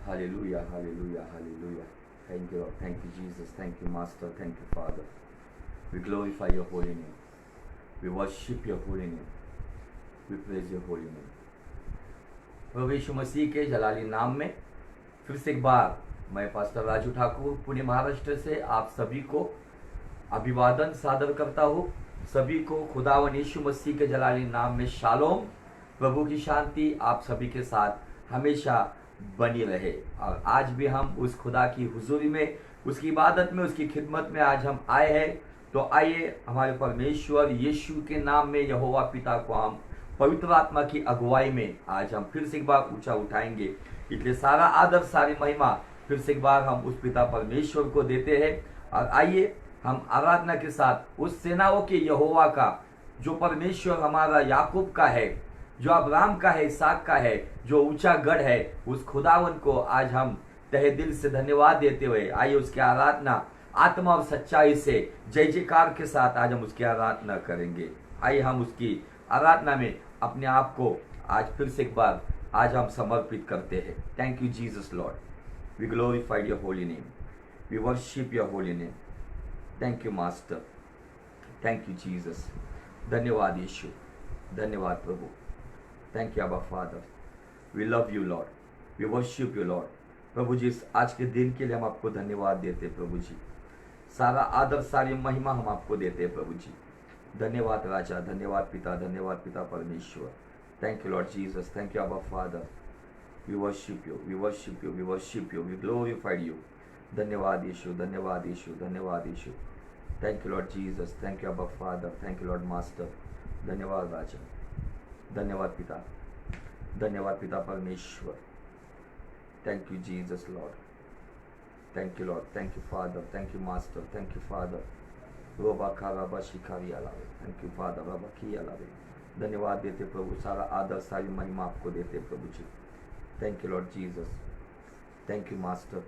Hallelujah, hallelujah, hallelujah. Thank you, Lord. Thank you, Jesus. Thank you, Master. Thank you, Father. We glorify your holy name. We worship your holy name. We praise your holy name. प्रभु यीशु मसीह के जलाली नाम में फिर से एक बार मैं pastor Raju Thakur Pune Maharashtra से आप सभी को अभिवादन सादर करता हूँ। सभी को खुदावन यीशु मसीह के जलाली नाम में शालोम। प्रभु की शांति आप सभी के साथ हमेशा बनी रहे। और आज भी हम उस खुदा की हुजूरी में, उसकी इबादत में, उसकी खिदमत में आज हम आए हैं। तो आइए हमारे परमेश्वर यीशु के नाम में यहोवा पिता को हम पवित्र आत्मा की अगुवाई में आज हम फिर से एक बार ऊंचा उठाएंगे। इसलिए सारा आदर, सारी महिमा फिर से एक बार हम उस पिता परमेश्वर को देते हैं। और आइए हम आराधना के साथ उस सेनाओं के यहोवा का, जो परमेश्वर हमारा याकूब का है, जो अब्राहम का है, इसहाक का है, जो ऊंचा गढ़ है, उस खुदावन को आज हम तहे दिल से धन्यवाद देते हुए आइए उसकी आराधना आत्मा और सच्चाई से जय जयकार के साथ आज हम उसकी आराधना करेंगे। आइए हम उसकी आराधना में अपने आप को आज फिर से एक बार आज हम समर्पित करते हैं। Thank you Jesus Lord, we glorified your holy name, we worship your holy name. Thank you master, thank you Jesus. धन्यवाद यीशु, धन्यवाद प्रभु। Thank you abba father, we love you Lord, we worship you Lord. प्रभु जी इस आज के दिन के लिए हम आपको धन्यवाद देते हैं प्रभु जी। सारा आदर, सारी महिमा हम आपको देते हैं प्रभु जी। धन्यवाद राजा, धन्यवाद पिता परमेश्वर। Thank you Lord Jesus, thank you abba father. We worship you, we worship you, we worship you, we glorified you. धन्यवाद यीशु, धन्यवाद यीशु, धन्यवाद Yeshu. Thank you Lord Jesus, thank you abba father, thank you Lord master. धन्यवाद राजा, धन्यवाद पिता परमेश्वर। Thank you Jesus Lord, thank you Lord, thank you father, thank you master, thank you father. रोबा खा रबा शिखारी अलावे, थैंक यू फादर, रबा की अलावे। धन्यवाद देते प्रभु, सारा आदर, सारी महिमा आपको देते प्रभु जी। Thank you Lord Jesus, thank you master,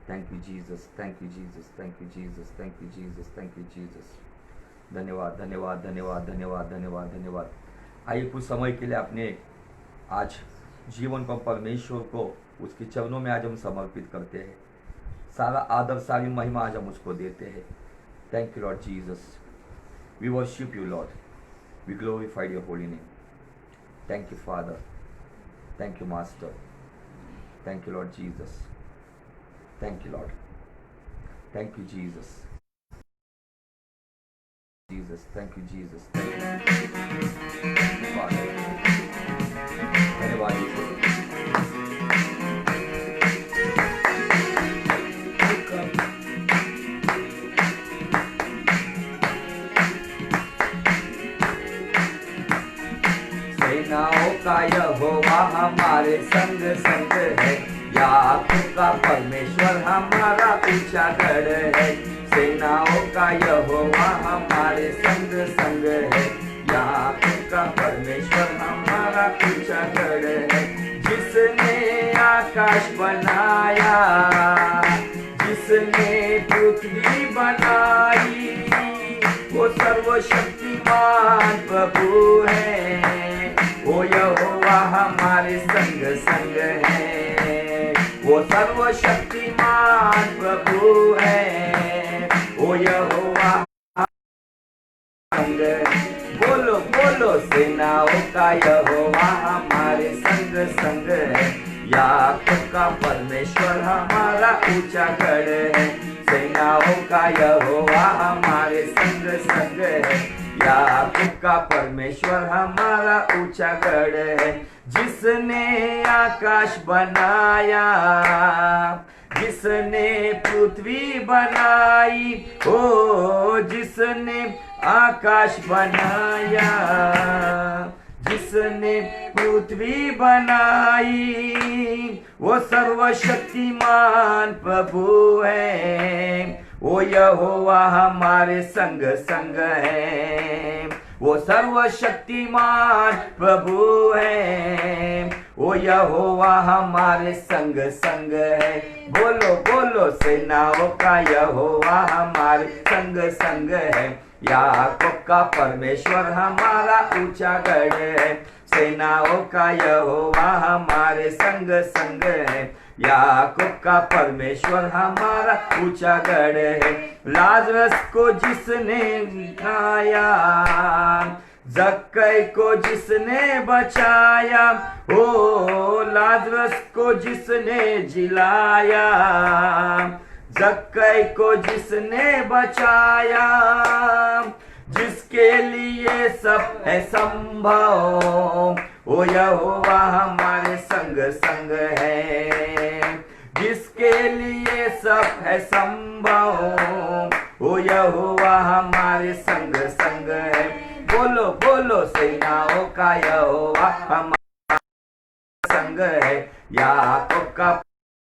thank you Jesus, thank you Jesus, thank you Jesus, thank you Jesus, thank you Jesus. धन्यवाद धन्यवाद धन्यवाद धन्यवाद धन्यवाद धन्यवाद। आइए कुछ समय के लिए अपने आज जीवन को परमेश्वर को उसके चरणों में आज हम समर्पित करते हैं। सारा आदर, सारी महिमा आज हम उसको देते हैं। Thank you Lord Jesus, we worship you Lord, we glorified your holy name. Thank you father, thank you master, thank you Lord Jesus, thank you Lord, thank you Jesus, Jesus, thank you Jesus, thank you Father, धन्यवाद यीशु। सेनाओं का यहोवा हमारे संग संग है, याकूब का परमेश्वर हमारा ऊंचा गढ़ है। सेनाओं का यहोवा हमारे संग संग है, याकूब का परमेश्वर हमारा ऊंचा गढ़ है। जिसने आकाश बनाया, जिसने पृथ्वी बनाई, वो सर्वशक्तिमान प्रभु है। वो यहोवा हमारे संग संग है, वो सर्वशक्तिमान प्रभु है। ओ यहोवा संग, बोलो बोलो सेनाओं का यहोवा हमारे संग संग है, याकूब का परमेश्वर हमारा ऊंचा गढ़ है। सेनाओं का यहोवा हमारे संग संग है, याकूब का परमेश्वर हमारा ऊंचा गढ़ है। जिसने आकाश बनाया, जिसने पृथ्वी बनाई, ओ जिसने आकाश बनाया, जिसने पृथ्वी बनाई, वो सर्वशक्तिमान प्रभु है। वो यहोवा हमारे संग संग है, वो सर्वशक्तिमान प्रभु है। वो यहोवा हमारे संग संग है। बोलो बोलो सेनाओं का यहोवा हमारे संग संग है, याकूब का परमेश्वर हमारा ऊंचा गढ़ है। सेनाओं का यहोवा हमारे संग संग है, याकूब का परमेश्वर हमारा ऊंचा गढ़ है। लाजरस को जिसने खाया, जक्कई को जिसने बचाया, ओ लाजरस को जिसने जिलाया, जक्कई को जिसने बचाया, जिसके लिए सब है संभव, ओ यहोवा हमारे संग संग है। जिसके लिए सब है संभव, ओ यहोवा हमारे संग संग है। बोलो बोलो सेनाओं का यहोवा हमारा संग है। याकूब का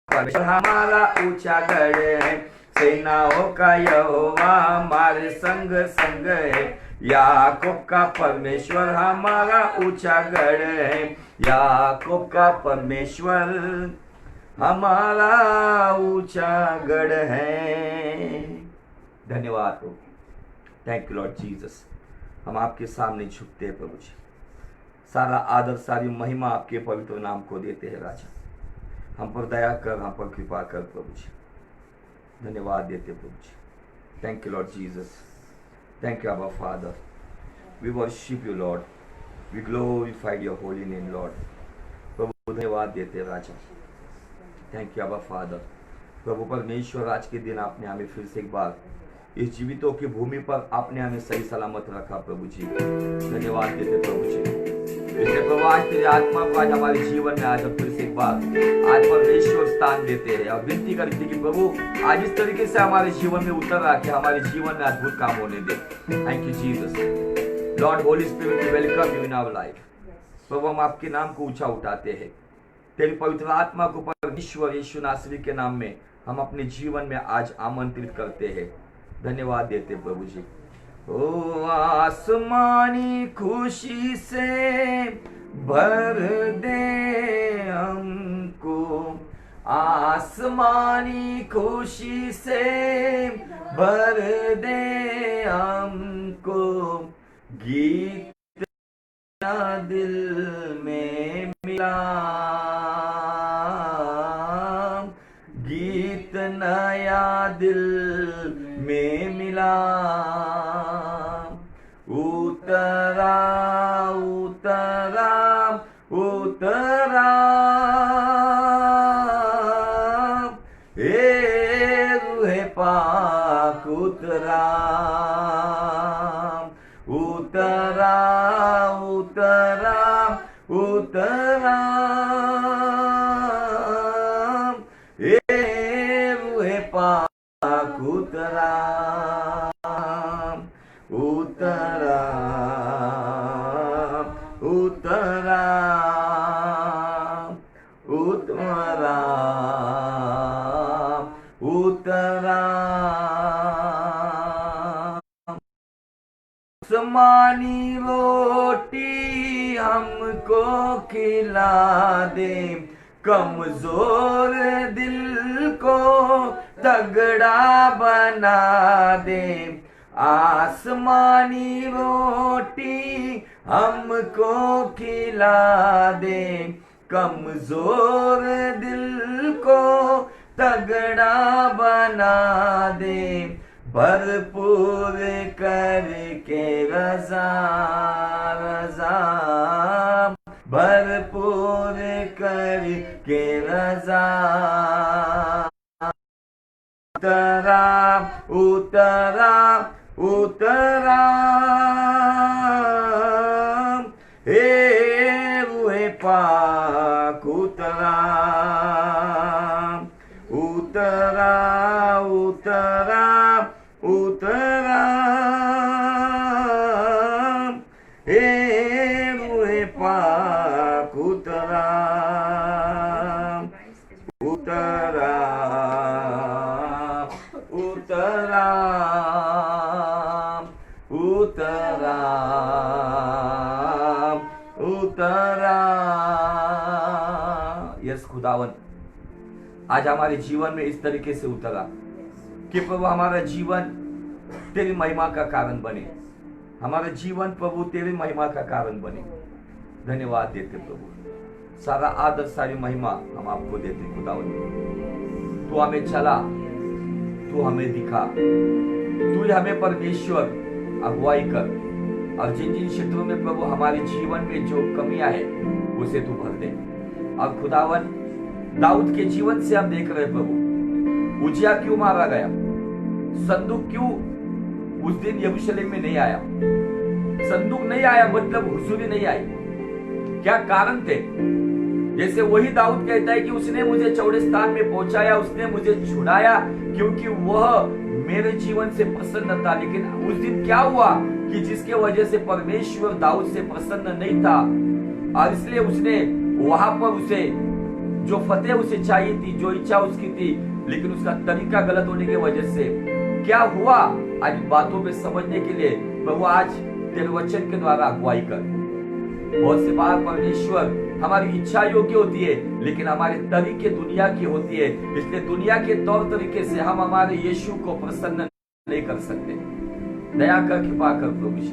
परमेश्वर हमारा ऊंचा गढ़ है। सेनाओं का यहोवा हमारे संग संग है। याकूब का परमेश्वर हमारा ऊंचा गढ़ है। याकूब का परमेश्वर हमारा ऊंचा गढ़ है। धन्यवाद प्रभु, थैंक यू लॉर्ड जीसस। हम आपके सामने झुकते हैं प्रभु जी, सारा आदर सारी महिमा आपके पवित्र नाम को देते हैं राजा। हम पर दया कर, हम पर कृपा कर प्रभु जी, धन्यवाद देते प्रभु जी। Thank you Lord Jesus, thank you our father, we worship you Lord, we glorified your holy name Lord. प्रभु धन्यवाद देते राजा, थैंक यू आवर फादर। प्रभु परमेश्वर, आज के दिन आपने हमें फिर से एक बार इस जीवितों की भूमि पर आपने हमें सही सलामत रखा प्रभु जी, धन्यवाद देते प्रभु जी। इसलिए प्रभु आज तेरी आत्मा को आज हमारे जीवन में आज फिर से एक बार आज परमेश्वर स्थान देते हैं और विनती करते हैं कि प्रभु आज इस तरीके से हमारे जीवन में उतर आके हमारे जीवन में अद्भुत काम होने दे। Thank you Jesus. Lord holy spirit we welcome you in our life. प्रभु हम आपके नाम को ऊंचा उठाते हैं, तेरी पवित्र आत्मा को परमेश्वर यीशु नासरी के नाम में हम अपने जीवन में आज आमंत्रित करते हैं। धन्यवाद देते प्रभु जी। ओ आसमानी खुशी से भर दे हमको, आसमानी खुशी से भर दे हमको, गीत दिल में मिला, गीत नया दिल में मिला, उतरा उतरा उतरा, ए रूहे पाक उतरा, उतरा उतरा उतरा, ए रूहे पाक उतरा, उतरा उतरा उतरा उतरा, आसमानी रोटी हमको खिला दे, कमजोर दिल को तगड़ा बना दे, आसमानी रोटी हमको खिला दे, कमजोर दिल को तगड़ा बना दे, भरपूर करके रज़ा रज़ा, भरपूर करके रज़ा, उतरा उतरा उतरा, हे रूहे पाक उतरा, उतरा उतरा उतरा, हे रूहे पाक उतरा, उतरा उतरा उतरा उतरा। यस खुदावन, आज हमारे जीवन में इस तरीके से उतरा कि प्रभु हमारा जीवन तेरी महिमा का कारण बने, हमारा जीवन प्रभु तेरी महिमा का कारण बने। धन्यवाद देते प्रभु, सारा आदर सारी महिमा हम आपको देते खुदावन। तू हमें चला, तू हमें दिखा, तू ही हमें परमेश्वर अगुवाई कर, और जिन जिन क्षेत्रों में प्रभु हमारे जीवन में जो कमियां है उसे तू भर दे। अब खुदावन दाऊद के जीवन से हम देख रहे प्रभु, उजिया क्यों मारा गया, संदूक क्यों उस दिन यरूशलेम में नहीं आया, संदूक नहीं आया मतलब हुजूरी नहीं आई, क्या कारण थे? जैसे वही दाऊद कहता है कि उसने मुझे चौड़े स्थान में पहुंचाया, उसने मुझे छुड़ाया क्योंकि वह मेरे जीवन से प्रसन्न था। लेकिन उस दिन क्या हुआ कि जिसके वजह से परमेश्वर दाऊद से प्रसन्न नहीं था, और इसलिए उसने वहां पर उसे जो फतेह उसे चाहिए थी, जो इच्छा उसकी थी, लेकिन उसका तरीका गलत होने की वजह से क्या हुआ, आज बातों पे समझने के लिए प्रभु आज तेरे वचन के द्वारा अगुवाई कर। बहुत से बार परमेश्वर हमारी इच्छा योग्य होती है, लेकिन हमारे तरीके दुनिया की होती है, इसलिए दुनिया के तौर तरीके से हम हमारे यीशु को प्रसन्न नहीं कर सकते। दया कर, कृपा कर प्रभु जी,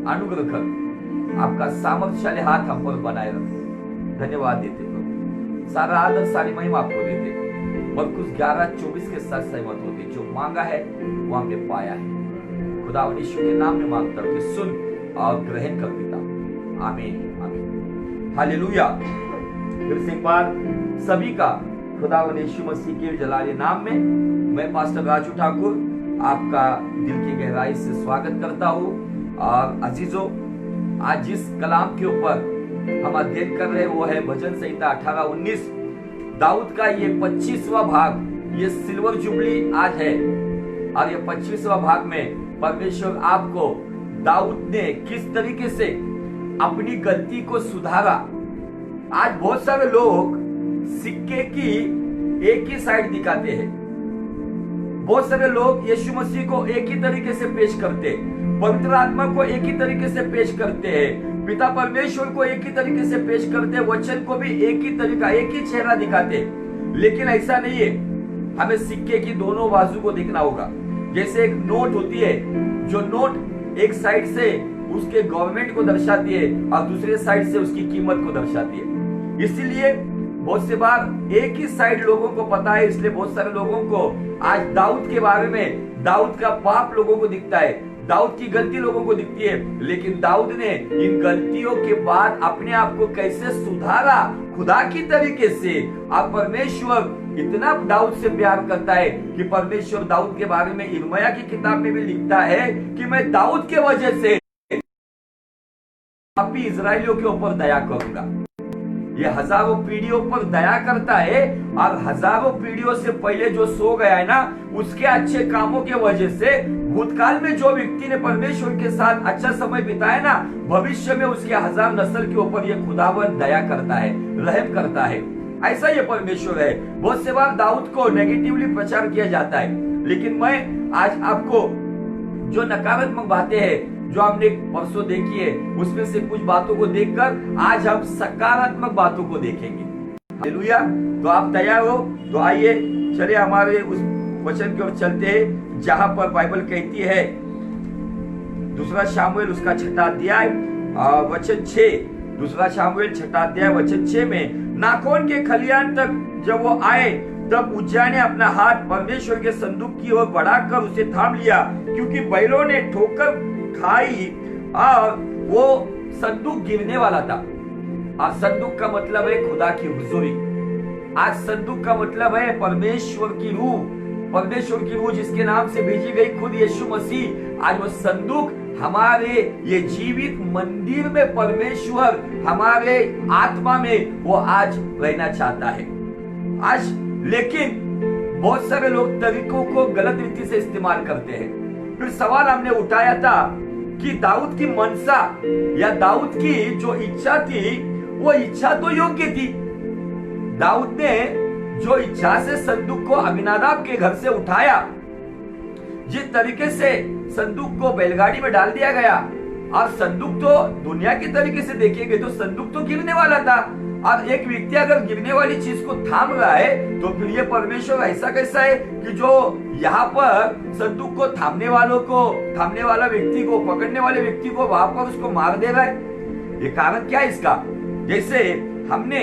अनुग्रह कर, आपका सामर्थ्यशाली हाथ हम पर बनाए रख। धन्यवाद देते प्रभु, सारा आदर सारी महिमा आपको देते। मरकुस 11:24 के साथ सहमत होते, जो मांगा है वो हमने पाया है। खुदा यीशु के नाम में मांगता हूं, सुन और ग्रहण कर पिता, आमीन आमीन हालेलुया। फिर से एक बार सभी का खुदा यीशु मसीह के जलाले नाम में मैं पास्टर राजू ठाकुर आपका दिल की गहराई से स्वागत करता हूँ। और अजीजों, आज जिस कलाम के ऊपर हम अध्ययन कर रहे हैं वो है भजन संहिता 18:19। दाऊद का ये 25वां भाग, ये सिल्वर जुबली आज है, और ये 25वां भाग में परमेश्वर आपको दाऊद ने किस तरीके से अपनी गलती को सुधारा। आज बहुत सारे लोग सिक्के की एक ही साइड दिखाते हैं, बहुत सारे लोग यीशु मसीह को एक ही तरीके से पेश करते हैं, पवित्र आत्मा को एक ही तरीके से पेश करते हैं, पिता परमेश्वर को एक ही तरीके से पेश करते हैं, वचन को भी एक ही तरीका, एक ही चेहरा दिखाते हैं। लेकिन ऐसा नहीं है, हमें सिक्के की दोनों बाजू को देखना होगा। जैसे एक नोट होती है, जो नोट एक साइड से उसके गवर्नमेंट को दर्शाती है और दूसरे साइड से उसकी कीमत को दर्शाती है। इसीलिए बहुत से बार एक ही साइड लोगों को पता है, इसलिए बहुत सारे लोगों को आज दाऊद के बारे में, दाऊद का पाप लोगों को दिखता है, दाऊद की गलती लोगों को दिखती है, लेकिन दाऊद ने इन गलतियों के बाद अपने आप को कैसे सुधारा खुदा की तरीके से। अब परमेश्वर इतना दाऊद से प्यार करता है कि परमेश्वर दाऊद के बारे में यिर्मयाह की किताब में भी लिखता है कि मैं दाऊद के वजह से पापी इजराइलियों के ऊपर दया करूंगा। ये हजारों पीढ़ियों पर दया करता है, और हजारों पीढ़ियों से पहले जो सो गया है ना, उसके अच्छे कामों के वजह से भूतकाल में जो व्यक्ति ने परमेश्वर के साथ अच्छा समय बिताया ना, भविष्य में उसके हजार नस्ल के ऊपर ये खुदावन दया करता है, रहम करता है। ऐसा ये परमेश्वर है। बहुत से बार दाऊद को नेगेटिवली प्रचार किया जाता है, लेकिन मैं आज आपको जो नकारात्मक बातें हैं जो हमने परसों देखी है, उसमें से कुछ बातों को देखकर आज हम सकारात्मक बातों को देखेंगे। हालेलुया। तो आप तैयार हो? तो आइए चलिए हमारे उस वचन की ओर चलते हैं जहां पर बाइबल कहती है, दूसरा शामुएल उसका 6वां अध्याय वचन 6, दूसरा शामुएल 6वां अध्याय वचन 6 में, नाखोन के खलियान तक जब वो आए तब उज्जियाह ने अपना हाथ परमेश्वर के संदूक की ओर बढ़ाकर उसे थाम लिया, क्योंकि बैलों ने ठोकर खाई और वो संदूक गिरने वाला था। आज संदूक का मतलब है खुदा की हुजूरी। आज संदूक का मतलब है परमेश्वर की रूह, परमेश्वर की रूह जिसके नाम से भेजी गई खुद यीशु मसीह। आज वो संदूक हमारे ये जीवित मंदिर में परमेश्वर हमारे आत्मा में वो आज रहना चाहता है आज। लेकिन बहुत सारे लोग तरीकों को गलत रीति से इस्तेमाल करते हैं। फिर सवाल हमने उठाया था कि दाऊद की मनसा या दाऊद की जो इच्छा थी, वो इच्छा तो योग्य थी। दाऊद ने जो इच्छा से संदूक को अबीनादाब के घर से उठाया, जिस तरीके से संदूक को बैलगाड़ी में डाल दिया गया, और संदूक तो दुनिया के तरीके से देखेंगे तो संदूक तो गिरने वाला था, और एक व्यक्ति अगर गिरने वाली चीज को थाम रहा है तो फिर ये परमेश्वर ऐसा कैसा है कि जो यहाँ पर संदूक को थामने वाला व्यक्ति को, पकड़ने वाले व्यक्ति को वहां पर उसको मार दे रहा है। ये कारण क्या है इसका? जैसे हमने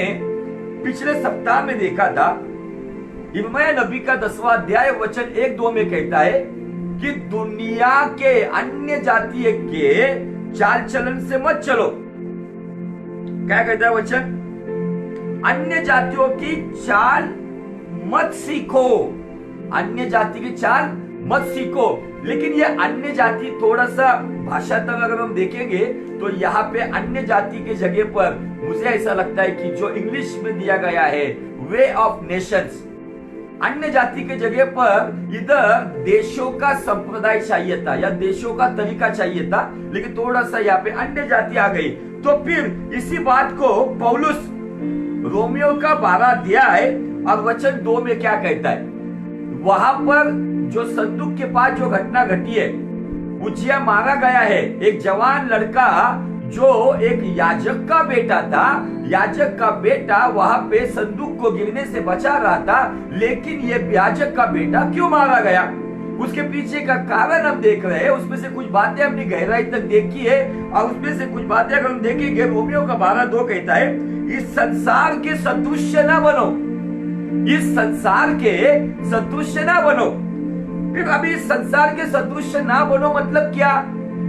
पिछले सप्ताह में देखा था, यिर्मयाह नबी का 10वां अध्याय वचन 1-2 में कहता है कि दुनिया के अन्य जातीय के चाल चलन से मत चलो। क्या कहता है वचन? अन्य जातियों की चाल मत सीखो, अन्य जाति की चाल मत सीखो। लेकिन ये अन्य जाति थोड़ा सा भाषांतर अगर हम देखेंगे तो यहाँ पे अन्य जाति के जगह पर मुझे ऐसा लगता है कि जो इंग्लिश में दिया गया है वे ऑफ नेशंस, अन्य जाति के जगह पर इधर देशों का संप्रदाय चाहिए था या देशों का तरीका चाहिए था, लेकिन थोड़ा सा यहाँ पे अन्य जाति आ गई। तो फिर इसी बात को पौलुस रोमियो का 12 अध्याय और वचन 2 में क्या कहता है? वहां पर जो संदूक के पास जो घटना घटी है, उज्जिया मारा गया है, एक जवान लड़का जो एक याजक का बेटा था, याजक का बेटा वहां पे संदूक को गिरने से बचा रहा था, लेकिन ये याजक का बेटा क्यों मारा गया? उसके पीछे का कारण हम देख रहे हैं। उसमें से कुछ बातें हमने गहराई तक देखी है और उसमें से कुछ बातें अगर हम देखेंगे, रोमियो का 12:2 कहता है, इस संसार के सदृश ना बनो, इस संसार के सदृश ना बनो। फिर अभी इस संसार के सदृश ना बनो मतलब क्या?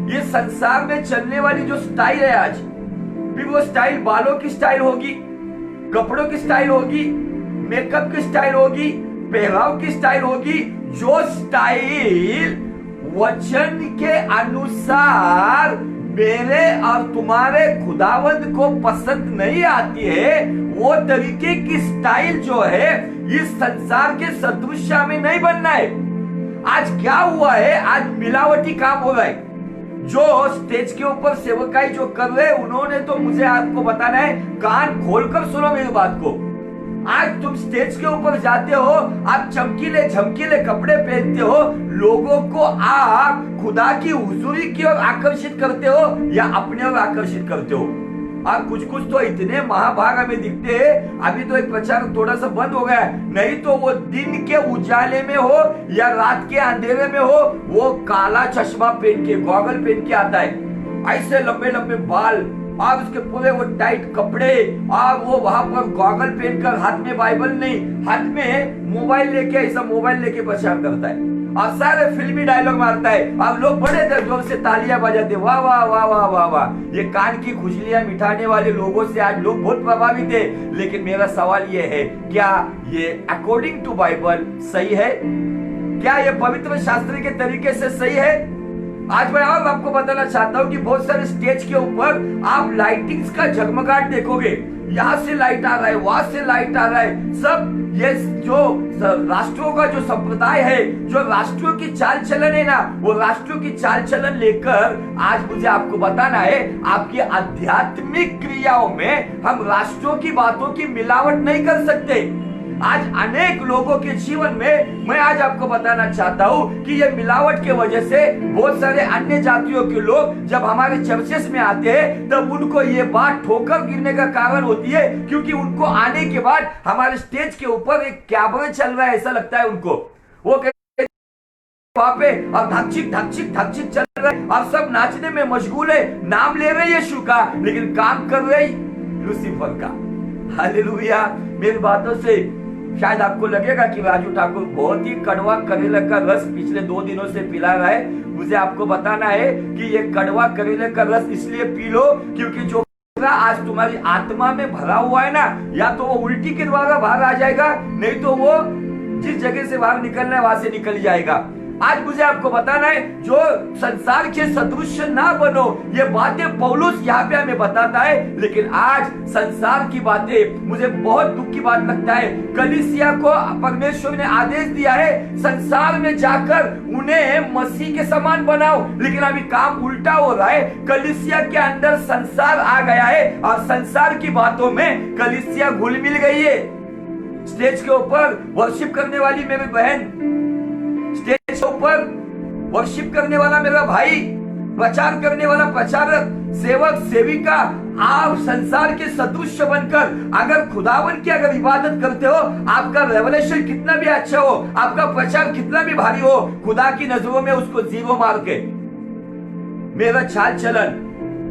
ये संसार में चलने वाली जो स्टाइल है आज, फिर वो स्टाइल बालों की स्टाइल होगी, कपड़ों की स्टाइल होगी, मेकअप की स्टाइल होगी, पहराव की स्टाइल होगी। जो स्टाइल वचन के अनुसार मेरे और तुम्हारे खुदावंद को पसंद नहीं आती है, वो तरीके की स्टाइल जो है इस संसार के सदृश में नहीं बनना है। आज क्या हुआ है? आज मिलावटी काम हो रहा है। जो स्टेज के ऊपर सेवकाई जो कर रहे हैं, उन्होंने तो मुझे आपको बताना है, कान खोलकर सुनो मेरी बात को। आज तुम स्टेज के ऊपर जाते हो, आप चमकीले झमकीले कपड़े पहनते हो, लोगों को आप खुदा की हुजूरी की ओर आकर्षित करते हो या अपने ओर आकर्षित करते हो? आप कुछ कुछ तो इतने महाभाग हमें दिखते हैं। अभी तो एक प्रचार थोड़ा सा बंद हो गया है, नहीं तो वो दिन के उजाले में हो या रात के अंधेरे में हो, वो काला चश्मा पहन के, गॉगल पहन के आता है, ऐसे लंबे लंबे बाल और उसके पूरे वो टाइट कपड़े, और वो वहां पर गॉगल पहनकर, हाथ में बाइबल नहीं, हाथ में मोबाइल लेके, ऐसा मोबाइल लेके प्रचार करता है और सारे फिल्मी डायलॉग मारता है। अब लोग बड़े जोर से तालियां बजाते, वाह वाह वाह वाह वाह वाह। ये कान की खुजलियां मिटाने वाले लोगों से आज लोग बहुत प्रभावित है। लेकिन मेरा सवाल ये है, क्या ये अकॉर्डिंग टू बाइबल सही है? क्या ये पवित्र शास्त्र के तरीके से सही है? आज मैं और आपको बताना चाहता हूँ कि बहुत सारे स्टेज के ऊपर आप लाइटिंग्स का झगमगाट देखोगे, यहाँ से लाइट आ रहा है, वहां से लाइट आ रहा है, सब ये जो राष्ट्रों का जो संप्रदाय है, जो राष्ट्रों की चाल चलन है ना, वो राष्ट्रों की चाल चलन लेकर आज मुझे आपको बताना है, आपकी आध्यात्मिक क्रियाओं में हम राष्ट्रों की बातों की मिलावट नहीं कर सकते। आज अनेक लोगों के जीवन में मैं आज आपको बताना चाहता हूँ कि ये मिलावट के वजह से बहुत सारे अन्य जातियों के लोग जब हमारे चर्चेस में आते हैं, तब उनको ये बात ठोकर गिरने का कारण होती है, क्योंकि उनको आने के बाद हमारे स्टेज के ऊपर एक कैबरे चल रहा है, ऐसा लगता है उनको। वो वहां पे अब धक्चिक धक्चिक धक्चिक चल रहा है और सब नाचने में मशगूल है, नाम ले रहे यीशु का, लेकिन काम कर रहे लूसीफर का। हालेलुया। मेरी बातों से शायद आपको लगेगा कि राजू ठाकुर बहुत ही कड़वा करेले का रस पिछले 2 दिनों से पिला रहा है। मुझे आपको बताना है कि ये कड़वा करेले का रस इसलिए पी लो क्योंकि जो आज तुम्हारी आत्मा में भरा हुआ है ना, या तो वो उल्टी के द्वारा बाहर आ जाएगा, नहीं तो वो जिस जगह से बाहर निकलना है वहां से निकल जाएगा। आज मुझे आपको बताना है, जो संसार के सदृश ना बनो, ये बातें पौलुस यहाँ पे हमें बताता है। लेकिन आज संसार की बातें, मुझे बहुत दुख की बात लगता है, कलीसिया को परमेश्वर ने आदेश दिया है संसार में जाकर उन्हें मसीह के समान बनाओ, लेकिन अभी काम उल्टा हो रहा है। कलीसिया के अंदर संसार आ गया है और संसार की बातों में कलीसिया घुल मिल गई है। स्टेज के ऊपर वर्शिप करने वाली मेरी बहन, स्टेज के ऊपर वर्शिप करने वाला मेरा भाई, प्रचार करने वाला प्रचारक, सेवक, सेविका, आप संसार के सदृश बनकर अगर खुदावन की अगर इबादत करते हो, आपका रेवलेशन कितना भी अच्छा हो, आपका प्रचार कितना भी भारी हो, खुदा की नजरों में उसको जीरो मार के, मेरा चाल चलन,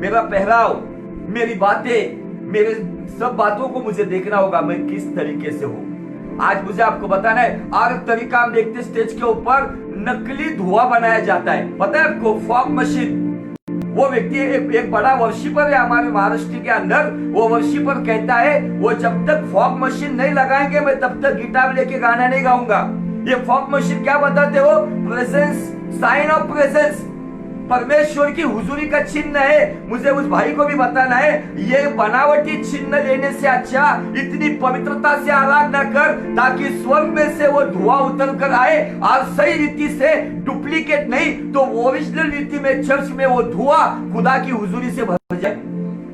मेरा पहराव, मेरी बातें, मेरे सब बातों को मुझे देखना होगा मैं किस तरीके से हूँ। आज मुझे आपको बताना है। और तरीका हम देखते स्टेज के ऊपर नकली धुआं बनाया जाता है, पता है आपको, फॉग मशीन। वो व्यक्ति एक बड़ा वर्शिपर है हमारे महाराष्ट्र के अंदर, वो वर्शिपर कहता है वो जब तक फॉग मशीन नहीं लगाएंगे मैं तब तक गिटार लेके गाना नहीं गाऊंगा। ये फॉग मशीन क्या बताते हो? प्रेजेंस, साइन ऑफ प्रेजेंस, परमेश्वर की हुजूरी का चिन्ह है। मुझे उस भाई को भी बताना है, ये बनावटी चिन्ह लेने से अच्छा इतनी पवित्रता से आराधना कर ताकि स्वर्ग में से वो धुआं उतर कर आए और सही रीति से, डुप्लीकेट नहीं तो ओरिजिनल रीति में चर्च में वो धुआं खुदा की हुजूरी से भर जाए।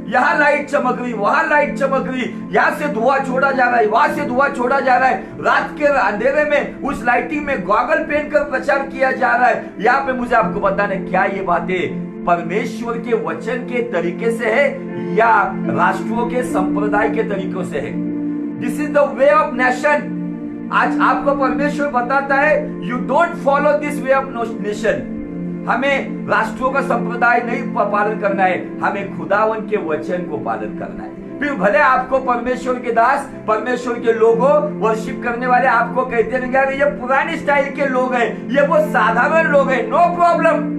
यहाँ लाइट चमक रही, वहां लाइट चमक रही, यहाँ से धुआं छोड़ा जा रहा है, वहां से धुआं छोड़ा जा रहा है। रात के अंधेरे में उस लाइटिंग में गॉगल पहनकर प्रचार किया जा रहा है। यहाँ पे मुझे आपको बताना है क्या ये बातें परमेश्वर के वचन के तरीके से है या राष्ट्रों के संप्रदाय के तरीकों से है? This is the way of nation. आज आपको परमेश्वर बताता है you don't follow this way of nation. हमें राष्ट्रों का संप्रदाय नहीं पालन करना है, हमें खुदावन के वचन को पालन करना है। फिर भले आपको परमेश्वर के दास, परमेश्वर के लोगों, वर्शिप करने वाले आपको कहते रहेंगे ये पुराने स्टाइल के लोग हैं, ये वो साधारण लोग हैं, नो प्रॉब्लम।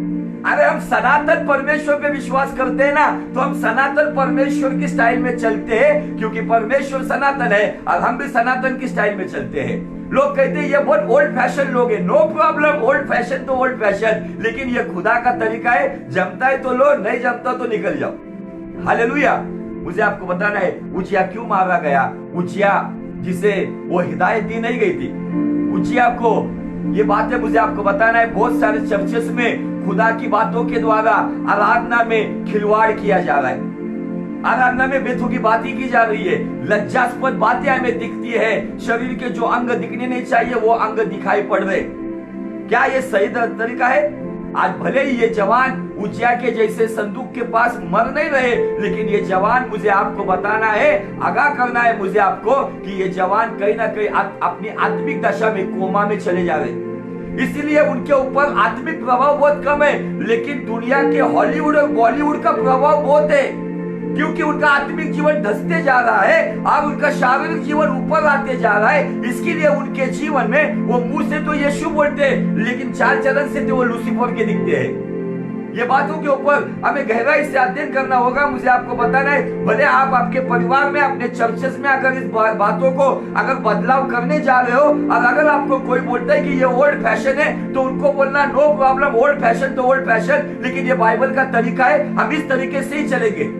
अरे हम सनातन परमेश्वर पे विश्वास करते हैं ना, तो हम सनातन परमेश्वर की स्टाइल में चलते हैं, क्योंकि परमेश्वर सनातन है और हम भी सनातन की स्टाइल में चलते हैं। लोग कहते हैं ये बहुत ओल्ड फैशन लोग हैं, नो प्रॉब्लम, ओल्ड फैशन तो ओल्ड फैशन, लेकिन ये खुदा का तरीका है, जमता है तो लो, नहीं जमता तो निकल जाओ। हालेलुया। मुझे आपको बताना है उजिया क्यों मारा गया। उजिया जिसे वो हिदायत दी नहीं गई थी, उजिया को ये बातें मुझे आपको बताना है। बहुत सारे चर्चेस में खुदा की बातों के द्वारा आराधना में खिलवाड़ किया जा रहा है, आराधना में बेथू की बातें की जा रही है, लज्जास्पद बातें हमें दिखती है, शरीर के जो अंग दिखने नहीं चाहिए वो अंग दिखाई पड़ रहे। क्या ये सही तरीका है? आज भले ही ये जवान उजिया के जैसे संदूक के पास मर नहीं रहे, लेकिन ये जवान, मुझे आपको बताना है, आगाह करना है मुझे आपको कि ये जवान कहीं ना कहीं अपनी आत्मिक दशा में कोमा में चले जा रहे। इसीलिए उनके ऊपर आत्मिक प्रभाव बहुत कम है, लेकिन दुनिया के हॉलीवुड और बॉलीवुड का प्रभाव बहुत है, क्योंकि उनका आत्मिक जीवन धंसते जा रहा है और उनका शारीरिक जीवन ऊपर आते जा रहा है। इसके लिए उनके जीवन में वो मुंह से तो यीशु बोलते हैं, लेकिन चाल चलन से तो वो लूसीफर के दिखते हैं। ये बातों के ऊपर हमें गहराई से अध्ययन करना होगा। मुझे आपको बताना है, भले आप आपके परिवार में, अपने चर्चेस में अगर इस बातों को अगर बदलाव करने जा रहे हो, और अगर आपको कोई बोलता है कि ये ओल्ड फैशन है, तो उनको बोलना नो प्रॉब्लम, ओल्ड फैशन तो ओल्ड फैशन, लेकिन ये बाइबल का तरीका है, हम इस तरीके से ही चलेंगे।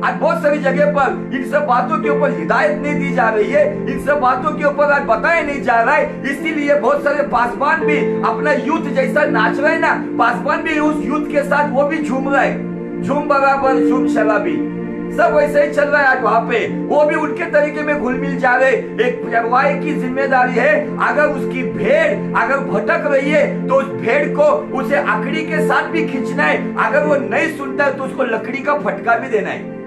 आज बहुत सारी जगह पर इन सब बातों के ऊपर हिदायत नहीं दी जा रही है, इन सब बातों के ऊपर आज बताया नहीं जा रहा है। इसीलिए बहुत सारे पासवान भी अपना यूथ जैसा नाच रहे हैं ना, पासवान भी उस यूथ के साथ वो भी झूम रहा है, झूम बराबर झूम शराबी, सब वैसे ही चल रहा है आज वहां पे, वो भी उनके तरीके में घुल मिल जा रहे। एक चरवाहे की जिम्मेदारी है, अगर उसकी भेड़ अगर भटक रही है तो उस भेड़ को उसे आकड़ी के साथ भी खींचना है, अगर वो नहीं सुनता है तो उसको लकड़ी का फटका भी देना है।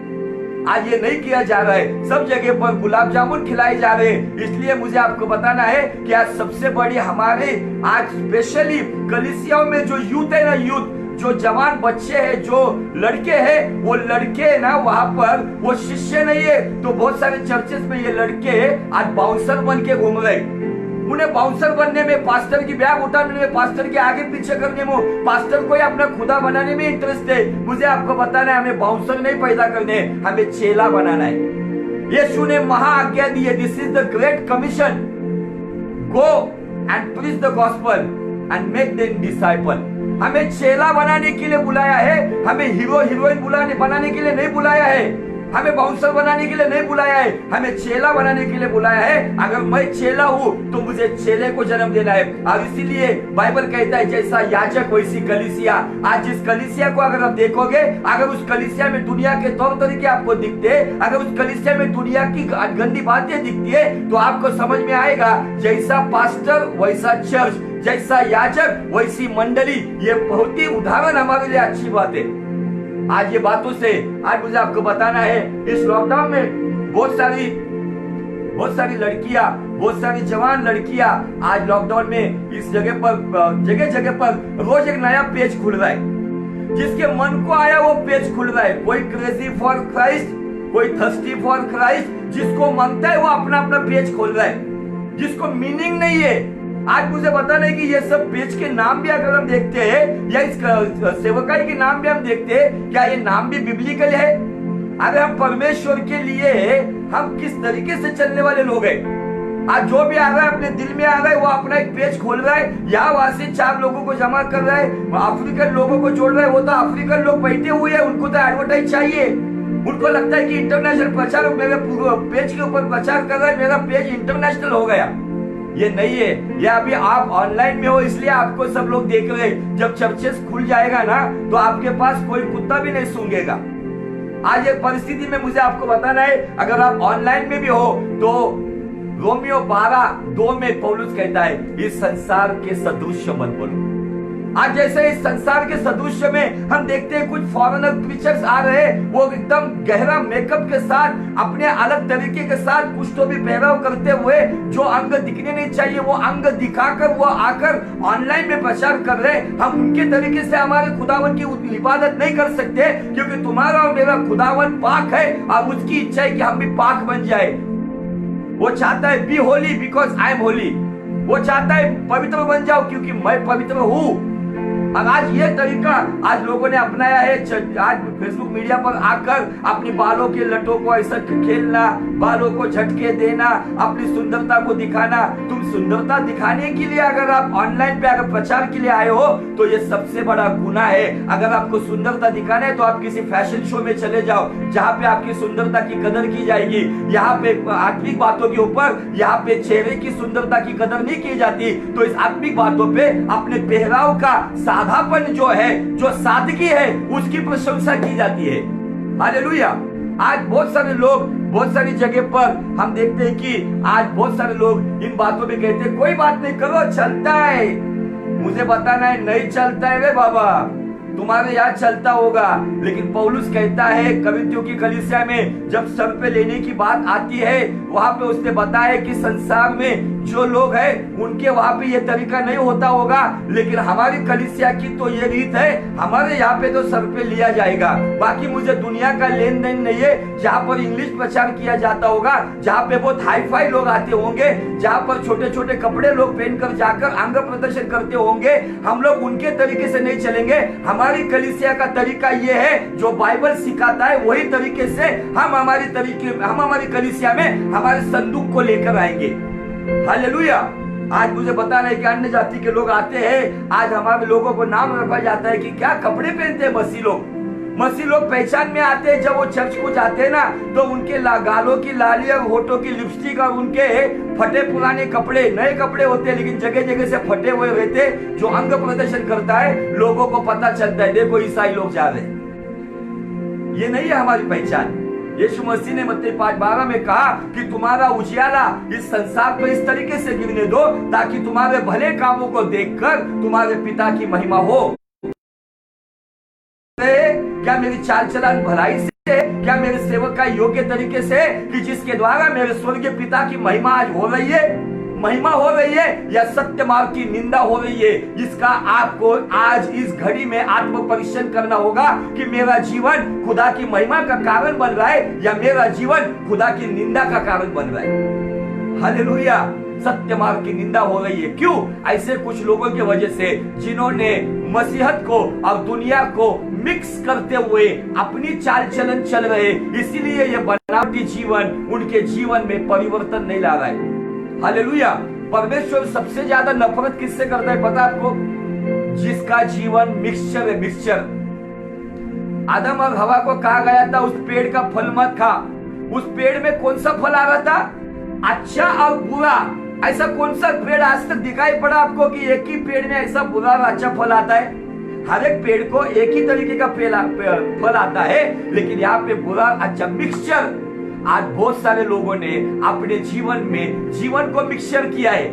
आज ये नहीं किया जा रहा है, सब जगह पर गुलाब जामुन खिलाए जा रहे हैं। इसलिए मुझे आपको बताना है कि आज सबसे बड़ी हमारे आज स्पेशली कलीसियाओं में जो यूथ है ना, यूथ जो जवान बच्चे हैं, जो लड़के हैं, वो लड़के ना वहां पर वो शिष्य नहीं है, तो बहुत सारे चर्चेस में ये लड़के आज बाउंसर बन के घूम रहे। उन्हें बाउंसर बनने में, पास्टर की बैग उठाने में, पास्टर के आगे पीछे करने में, पास्टर को अपना खुदा बनाने में इंटरेस्ट है। मुझे आपको बताना है, हमें बाउंसर नहीं पैदा करने, हमें चेला बनाना है। यीशु ने महा आज्ञा दी है, this is the great commission, go and preach the gospel and make them disciple. हमें चेला बनाने के लिए बुलाया है, हमें हीरो हीरोइन बनाने के लिए नहीं बुलाया है, हमें बाउंसर बनाने के लिए नहीं बुलाया है, हमें चेला बनाने के लिए बुलाया है। अगर मैं चेला हूं तो मुझे चेले को जन्म देना है। और इसीलिए बाइबल कहता है जैसा याजक वैसी कलीसिया। आज जिस कलीसिया को अगर आप देखोगे, अगर उस कलीसिया में दुनिया के तौर तरीके आपको दिखते, अगर उस कलीसिया में दुनिया की गंदी बातें दिखती है, तो आपको समझ में आएगा जैसा पास्टर वैसा चर्च, जैसा याजक वैसी मंडली। ये बहुत ही उदाहरण हमारे लिए अच्छी बात है। आज ये बातों से आज मुझे आपको बताना है, इस लॉकडाउन में बहुत सारी लड़कियां, बहुत सारी जवान लड़कियां आज लॉकडाउन में इस जगह पर रोज एक नया पेज खुल रहा है। जिसके मन को आया वो पेज खुल रहा है। कोई क्रेजी फॉर क्राइस्ट, कोई थर्स्टी फॉर क्राइस्ट जिसको मांगता है वो अपना अपना पेज खोल रहा है, जिसको मीनिंग नहीं है। आज मुझे पता नहीं कि ये सब पेज के नाम भी अगर हम देखते हैं या इस सेवकाई के नाम भी हम देखते हैं, क्या ये नाम भी बिब्लिकल है? अगर हम परमेश्वर के लिए हम किस तरीके से चलने वाले लोग हैं? आज जो भी आ रहा है अपने दिल में आ रहा है वो अपना एक पेज खोल रहा है, यहाँ वहां से 4 लोगों को जमा कर रहा है, अफ्रीकन लोगों को जोड़ रहा है। वो तो अफ्रीकन लोग बैठे हुए हैं, उनको तो एडवर्टाइज चाहिए। उनको लगता है कि इंटरनेशनल प्रचार मेरे पेज के ऊपर प्रचार कर रहा है, मेरा पेज इंटरनेशनल हो गया। ये नहीं है। ये अभी आप ऑनलाइन में हो इसलिए आपको सब लोग देख रहे हैं। जब चर्चेस खुल जाएगा ना तो आपके पास कोई कुत्ता भी नहीं सूंघेगा। आज एक परिस्थिति में मुझे आपको बताना है, अगर आप ऑनलाइन में भी हो तो रोमियो 12:2 में पौलुस कहता है इस संसार के सदृश्य मत बनो। आज जैसे इस संसार के सदृश्य में हम देखते हैं कुछ फॉरेनर प्रीचर्स आ रहे हैं, वो एकदम गहरा मेकअप के साथ अपने अलग तरीके के साथ कुछ तो भी पहराव करते हुए जो अंग दिखने नहीं चाहिए वो अंग दिखाकर वो आकर ऑनलाइन में प्रचार कर रहे हैं। हम उनके तरीके से हमारे खुदावन की इबादत नहीं कर सकते, क्योंकि तुम्हारा और मेरा खुदावन पाक है और उसकी इच्छा है कि हम भी पाक बन जाए। वो चाहता है be holy because I am holy. वो चाहता है पवित्र बन जाओ क्योंकि मैं पवित्र हूँ। और आज ये तरीका आज लोगों ने अपनाया है। आज फेसबुक मीडिया पर आकर अपनी बालों के लटों को ऐसा खेलना, बालों को झटके देना, अपनी सुंदरता को दिखाना। तुम सुंदरता दिखाने के लिए अगर आप ऑनलाइन पे अगर प्रचार के लिए आए हो तो ये सबसे बड़ा गुनाह है। अगर आपको सुंदरता दिखाना है तो आप किसी फैशन शो में चले जाओ जहाँ पे आपकी सुंदरता की कदर की जाएगी। यहाँ पे आत्मिक बातों के ऊपर यहाँ पे चेहरे की सुंदरता की कदर नहीं की जाती। तो इस आत्मिक बातों पे अपने पहराव का साधापन जो है, जो सादगी है, उसकी प्रशंसा की जाती है। हालेलुया। आज बहुत सारे लोग बहुत सारी जगह पर हम देखते हैं कि आज बहुत सारे लोग इन बातों में कहते हैं कोई बात नहीं करो, चलता है। मुझे बताना है नहीं चलता है रे बाबा, तुम्हारे यहाँ चलता होगा। लेकिन पौलुस कहता है करिन्थियों की कलीसिया में जब सर पे लेने की बात आती है वहां पे उसने बताया कि संसार में जो लोग हैं उनके वहां पे ये तरीका नहीं होता होगा, लेकिन हमारी कलीसिया की तो ये रीत है, हमारे यहाँ पे तो सर पे लिया जाएगा। बाकी मुझे दुनिया का लेन देन नहीं है। जहाँ पर इंग्लिश प्रचार किया जाता होगा, जहाँ पे बहुत हाई फाई लोग आते होंगे, जहाँ पर छोटे छोटे कपड़े लोग पहनकर जाकर अंग प्रदर्शन करते होंगे, हम लोग उनके तरीके से नहीं चलेंगे। हमारी कलीसिया का तरीका ये है जो बाइबल सिखाता है वही तरीके से हम हमारी कलीसिया में हमारे संदूक को लेकर आएंगे। हालेलुया। आज मुझे बताना है कि अन्य जाति के लोग आते हैं, आज हमारे लोगों को नाम रखा जाता है कि क्या कपड़े पहनते हैं मसीह लोग। मसीह लोग पहचान में आते हैं जब वो चर्च को जाते हैं ना तो उनके गालों की लाली और होठों की लिपस्टिक और उनके फटे पुराने कपड़े, नए कपड़े होते हैं लेकिन जगह जगह से फटे हुए रहते, जो अंग प्रदर्शन करता है, लोगों को पता चलता है देखो ईसाई लोग जा रहे हैं। ये नहीं है हमारी पहचान। यीशु मसीह ने मत्ती 5:12 में कहा कि तुम्हारा उजियाला इस संसार पर इस तरीके से गिरने दो ताकि तुम्हारे भले कामों को देखकर तुम्हारे पिता की महिमा हो। क्या मेरी चाल चलन भलाई से, क्या मेरे सेवक का योग्य तरीके से कि जिसके द्वारा मेरे स्वर्गीय पिता की महिमा आज हो रही है, या सत्य मार्ग की निंदा हो रही है? इसका आपको आज इस घड़ी में आत्म परीक्षण करना होगा कि मेरा जीवन खुदा की महिमा का कारण बन रहा है या मेरा जीवन खुदा की निंदा का कारण बन रहा है। हालेलुया। सत्य मार्ग की निंदा हो रही है। क्यों? ऐसे कुछ लोगों की वजह से जिन्होंने मसीहत को और दुनिया को मिक्स करते हुए अपनी चाल चलन चल रहे, इसीलिए ये बनावटी जीवन उनके जीवन में परिवर्तन नहीं ला रहा है। हालेलुया। परमेश्वर सबसे ज्यादा नफरत किससे करता है पता आपको? जिसका जीवन मिक्सचर है, मिक्सचर। आदम और हवा को कहा गया था उस पेड़ का फल मत खा। उस पेड़ में कौन सा फल आ रहा था? अच्छा और बुरा। ऐसा कौन सा पेड़ आज तक दिखाई पड़ा आपको कि एक ही पेड़ में ऐसा बुरा और अच्छा फल आता है? हर एक पेड़ को एक ही तरीके का फल आता है, लेकिन यहाँ पे बुरा अच्छा मिक्सचर। आज बहुत सारे लोगों ने अपने जीवन में जीवन को मिक्सचर किया है,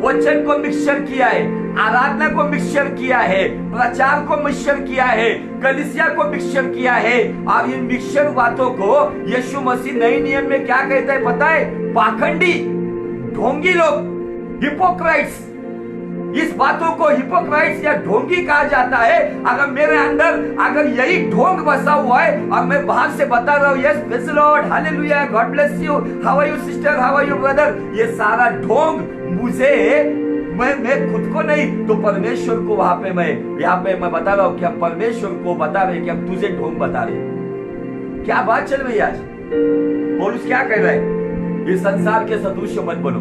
वचन को मिक्सचर किया है, आराधना को मिक्सचर किया है, प्रचार को मिक्सचर किया है, कलीसिया को मिक्सचर किया है। और इन मिक्सचर बातों को यीशु मसीह नए नियम में क्या कहता है पता है? पाखंडी, ढोंगी लोग, हिपोक्राइट्स। इस बातों को हिपोक्राइट्स या ढोंगी कहा जाता है। अगर मेरे अंदर अगर यही ढोंग बसा हुआ है और मैं बाहर से बता रहा हूँ yes praise the Lord, hallelujah, God bless you, how are you sister, how are you brother, ये सारा ढोंग मुझे मैं खुद को नहीं तो परमेश्वर को वहां पे मैं यहाँ पे मैं बता रहा हूँ कि हम परमेश्वर को बता रहे कि हम तुझे ढोंग बता रहे। क्या बात चल रही है आज? पौलुस क्या कह रहा है? इस संसार के सदृश्य मत बनो।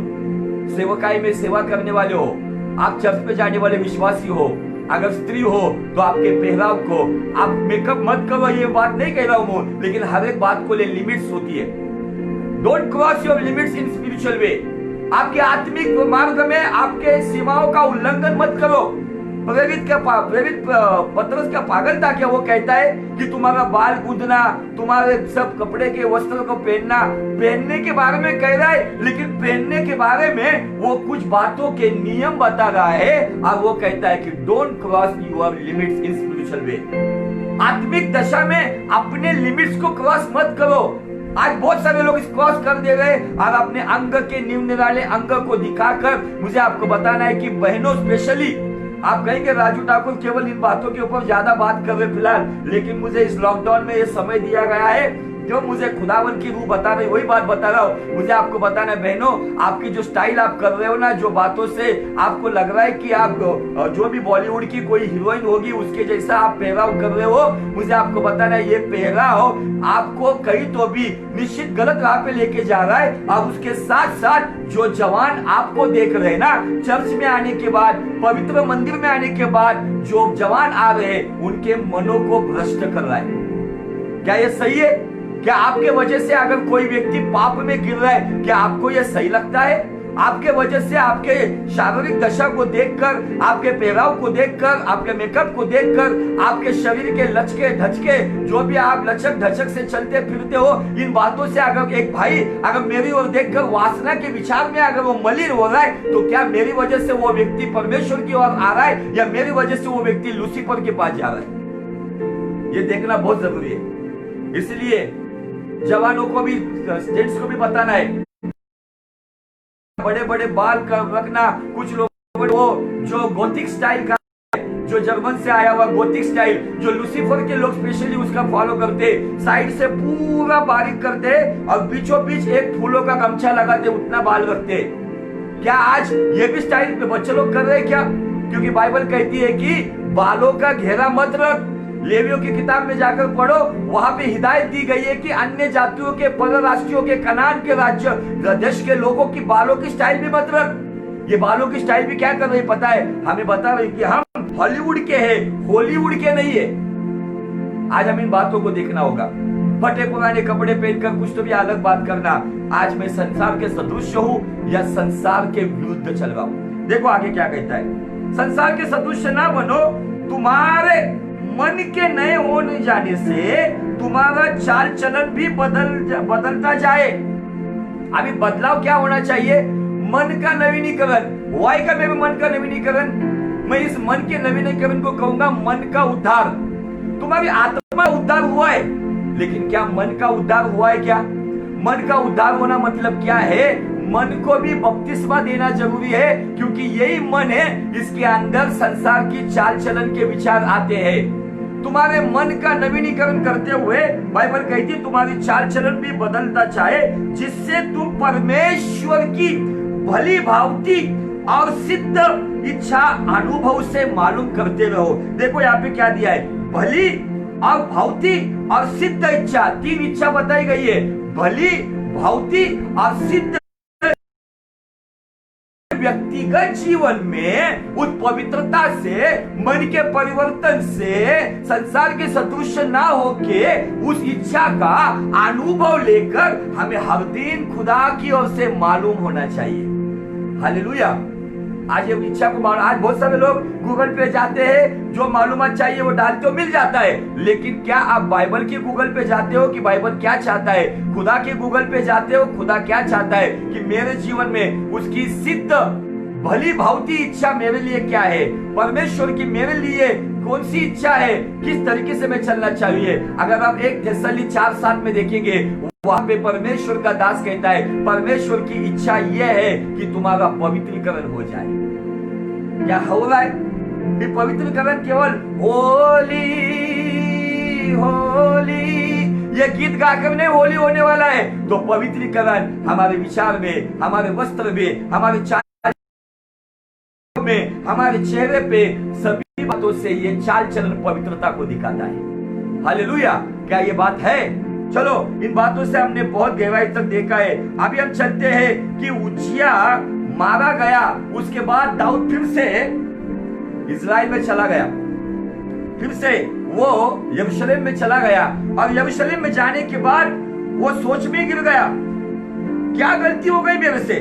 सेवकाई में सेवा करने वाले हो, आप चर्च पे जाने वाले विश्वासी हो, अगर स्त्री हो तो आपके पहराव को आप मेकअप मत करो, ये बात नहीं कह रहा हूं, लेकिन हर एक बात को ले लिमिट्स होती है। Don't cross your limits in spiritual way. आपके आत्मिक मार्ग में आपके सीमाओं का उल्लंघन मत करो। प्रेरित पतरस का पागल था क्या? वो कहता है कि तुम्हारा बाल गूंदना, तुम्हारे सब कपड़े के वस्त्र को पहनने के बारे में कह रहा है, लेकिन पहनने के बारे में वो कुछ बातों के नियम बता रहा है और वो कहता है कि don't cross your limits in spiritual way. आत्मिक दशा में अपने लिमिट्स को क्रॉस मत करो। आज बहुत सारे लोग इस क्रॉस कर दे रहे और अपने अंग के निम्न वाले अंग को दिखाकर मुझे आपको बताना है कि बहनों स्पेशली आप कहेंगे राजू ठाकुर केवल इन बातों के ऊपर ज्यादा बात कर रहे फिलहाल, लेकिन मुझे इस लॉकडाउन में ये समय दिया गया है जो मुझे खुदावन की रूह बता रही, वही बात बता रहा हूँ। मुझे आपको बताना है बहनों, आपकी जो स्टाइल आप कर रहे हो ना, जो बातों से आपको लग रहा है कि आप जो भी बॉलीवुड की कोई हीरोइन होगी उसके जैसा आप पहराव कर रहे हो, मुझे आपको बताना है ये पहराव आपको कहीं तो भी निश्चित गलत राह पे लेके जा रहा है। और उसके साथ साथ जो जवान आपको देख रहे हैं ना, चर्च में आने के बाद, पवित्र मंदिर में आने के बाद जो जवान आ रहे हैं उनके मनों को भ्रष्ट कर रहा है। क्या ये सही है? क्या आपके वजह से अगर कोई व्यक्ति पाप में गिर रहा है, क्या आपको यह सही लगता है? आपके वजह से आपके शारीरिक दशा को देखकर, आपके पहराव को देखकर, आपके मेकअप को देखकर, आपके शरीर के लचके ढचके जो भी आप लचक ढचक से चलते फिरते हो, इन बातों से अगर एक भाई अगर मेरी ओर देखकर वासना के विचार में अगर वो मलिन हो रहा है, तो क्या मेरी वजह से वो व्यक्ति परमेश्वर की ओर आ रहा है या मेरी वजह से वो व्यक्ति लूसीफर के पास जा रहा है? ये देखना बहुत जरूरी है। इसलिए जवानों को भी, जेंट्स को भी बताना है, बड़े बड़े बाल का रखना। कुछ लोग वो जो गोथिक स्टाइल का, जो जर्मन से आया हुआ गोथिक स्टाइल, जो लूसीफर के लोग स्पेशली उसका फॉलो करते, साइड से पूरा बारीक करते और बीचों बीच एक फूलों का गमछा लगाते, उतना बाल रखते। क्या आज ये भी स्टाइल पे बच्चे लोग कर रहे हैं क्या? क्योंकि बाइबल कहती है कि बालों का घेरा मत रख। लेवियों की किताब में जाकर पढ़ो, वहां पे हिदायत दी गई है कि अन्य जातियों के, परराष्ट्रियों के, कनान के राज्य देश के लोगों की बालों की स्टाइल भी मत रख। ये बालों की स्टाइल भी क्या कर रही पता है? हमें बता रही कि हम हॉलीवुड के हैं, हॉलीवुड के नहीं है। आज हम इन बातों को देखना होगा। फटे पुराने कपड़े पहनकर कुछ तो भी अलग बात करना। आज मैं संसार के सदृश्य हूँ या संसार के विरुद्ध चल रहा हूँ? देखो आगे क्या कहता है, संसार के सदृश्य ना बनो, तुम्हारे मन के नए होने जाने से तुम्हारा चाल चलन भी बदलता जाए। अभी बदलाव क्या होना चाहिए? मन का नवीनीकरण। वाई का मेरे मन का नवीनीकरण? मैं इस मन के नवीनीकरण को कहूंगा मन का उद्धार। तुम्हारी आत्मा उद्धार हुआ है, लेकिन क्या मन का उद्धार हुआ है? क्या मन का उद्धार होना मतलब क्या है? मन को भी बपतिस्मा देना जरूरी है, क्योंकि यही मन है, इसके अंदर संसार की चाल चलन के विचार आते हैं। तुम्हारे मन का नवीनीकरण करते हुए बाइबल कहती है तुम्हारी चाल चलन भी बदलता जाए, जिससे तुम परमेश्वर की भली भांति और सिद्ध इच्छा अनुभव से मालूम करते रहो। देखो यहाँ पे क्या दिया है, भली और भांति और सिद्ध इच्छा, तीन इच्छा बताई गई है। भली, भांति और सिद्ध। व्यक्तिगत जीवन में उस पवित्रता से, मन के परिवर्तन से, संसार के सदृश्य ना होके उस इच्छा का अनुभव लेकर हमें हर दिन खुदा की ओर से मालूम होना चाहिए। हालेलुया। आज ये इच्छा को आज बहुत सारे लोग गूगल पे जाते हैं, जो मालूमात चाहिए वो डालते हो, मिल जाता है। लेकिन क्या आप बाइबल के गूगल पे जाते हो कि बाइबल क्या चाहता है? खुदा के गूगल पे जाते हो, खुदा क्या चाहता है कि मेरे जीवन में उसकी सिद्ध भली भांति इच्छा मेरे लिए क्या है? परमेश्वर की मेरे लिए कौन सी इच्छा है? किस तरीके से मैं चलना चाहिए? अगर आप 1 थिस्सलुनी 4:7 में देखेंगे, वहां पे परमेश्वर का दास कहता है परमेश्वर की इच्छा यह है कि तुम्हारा पवित्रीकरण हो जाए। क्या हो रहा है? पवित्रकरण केवल होली होली ये गीत गाकर नहीं होली होने वाला है। तो पवित्रीकरण हमारे विचार में, हमारे वस्त्र में, हमारे चाल में, हमारे चेहरे पे, सभी बातों से ये चाल चलन पवित्रता को दिखाता है। हालेलुया! क्या ये बात है? चलो, इन बातों से हमने बहुत गहराई तक देखा है। अभी हम चलते हैं कि उज्जिया मारा गया, उसके बाद दाऊद फिर से इस्राएल में चला गया, फिर से वो यरूशलेम में चला गया, और यरूशलेम में जाने के बाद वो सोच में गिर गया, क्या गलती हो गई मेरे से?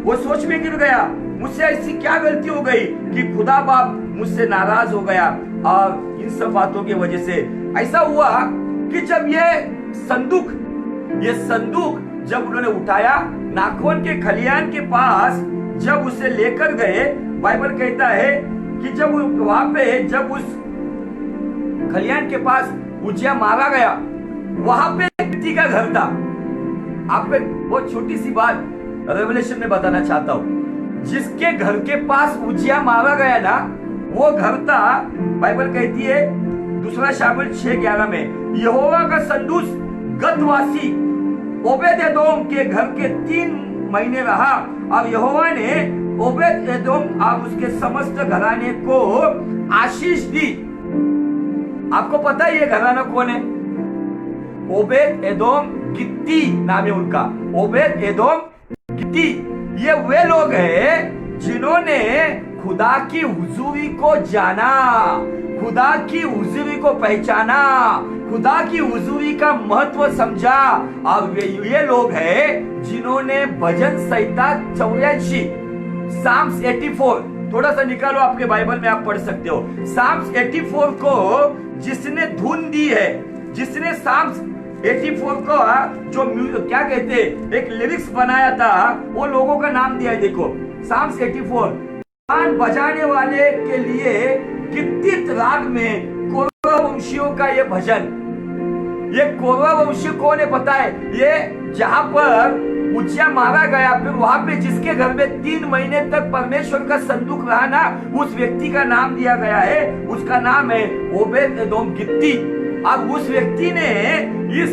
वो सोच में गिर गया, मुझसे ऐसी क्या गलती हो गई कि खुदा बाप मुझसे नाराज हो गया। और इन सब बातों की वजह से ऐसा हुआ कि जब ये संदूक जब उन्होंने उठाया, नाखून के खलियान के पास जब उसे लेकर गए, बाइबल कहता है कि जब वहां पे, जब उस खलियान के पास उज्जिया मारा गया, वहां पे एक व्यक्ति का घर था। आपको बहुत छोटी सी बात रेवलेशन में बताना चाहता हूं। जिसके घर के पास उज्जिया मारा गया ना, वो घर था, बाइबल कहती है दूसरा शामुएल 6:11 में, यहोवा का संदूक गतवासी ओबेद-एदोम के घर के 3 महीने रहा, और यहोवा ने ओबेद-एदोम और उसके समस्त घराने को आशीष दी। आपको पता है ये घराना कौन है? ओबेद-एदोम गित्ती नाम है उनका, ओबेद-एदोम गित्ती। ये वे लोग हैं जिन्होंने खुदा की हुजूरी को जाना, खुदा की हुजूरी को पहचाना, खुदा की हुजूरी का महत्व समझा। और ये लोग हैं जिन्होंने भजन संहिता 84, साम्स 84, थोड़ा सा निकालो आपके बाइबल में, आप पढ़ सकते हो। साम्स 84 को जिसने धुन दी है, जिसने साम्स 84 को जो क्या कहते हैं, एक लिरिक्स बनाया था, वो लोगों का नाम दिया है। देखो साम्स 84, गान बजाने वाले के लिए गित्तीत राग में कोरह वंशियों का ये भजन। ये कोरह वंशी कौन है पता है? ये जहां पर उज्जिया मारा गया, फिर वहां पे जिसके घर में 3 महीने तक परमेश्वर का संदूक रहा ना, उस व्यक्ति का नाम दिया गया है, उसका नाम है ओबेद-एदोम गित्ती। अब उस व्यक्ति ने इस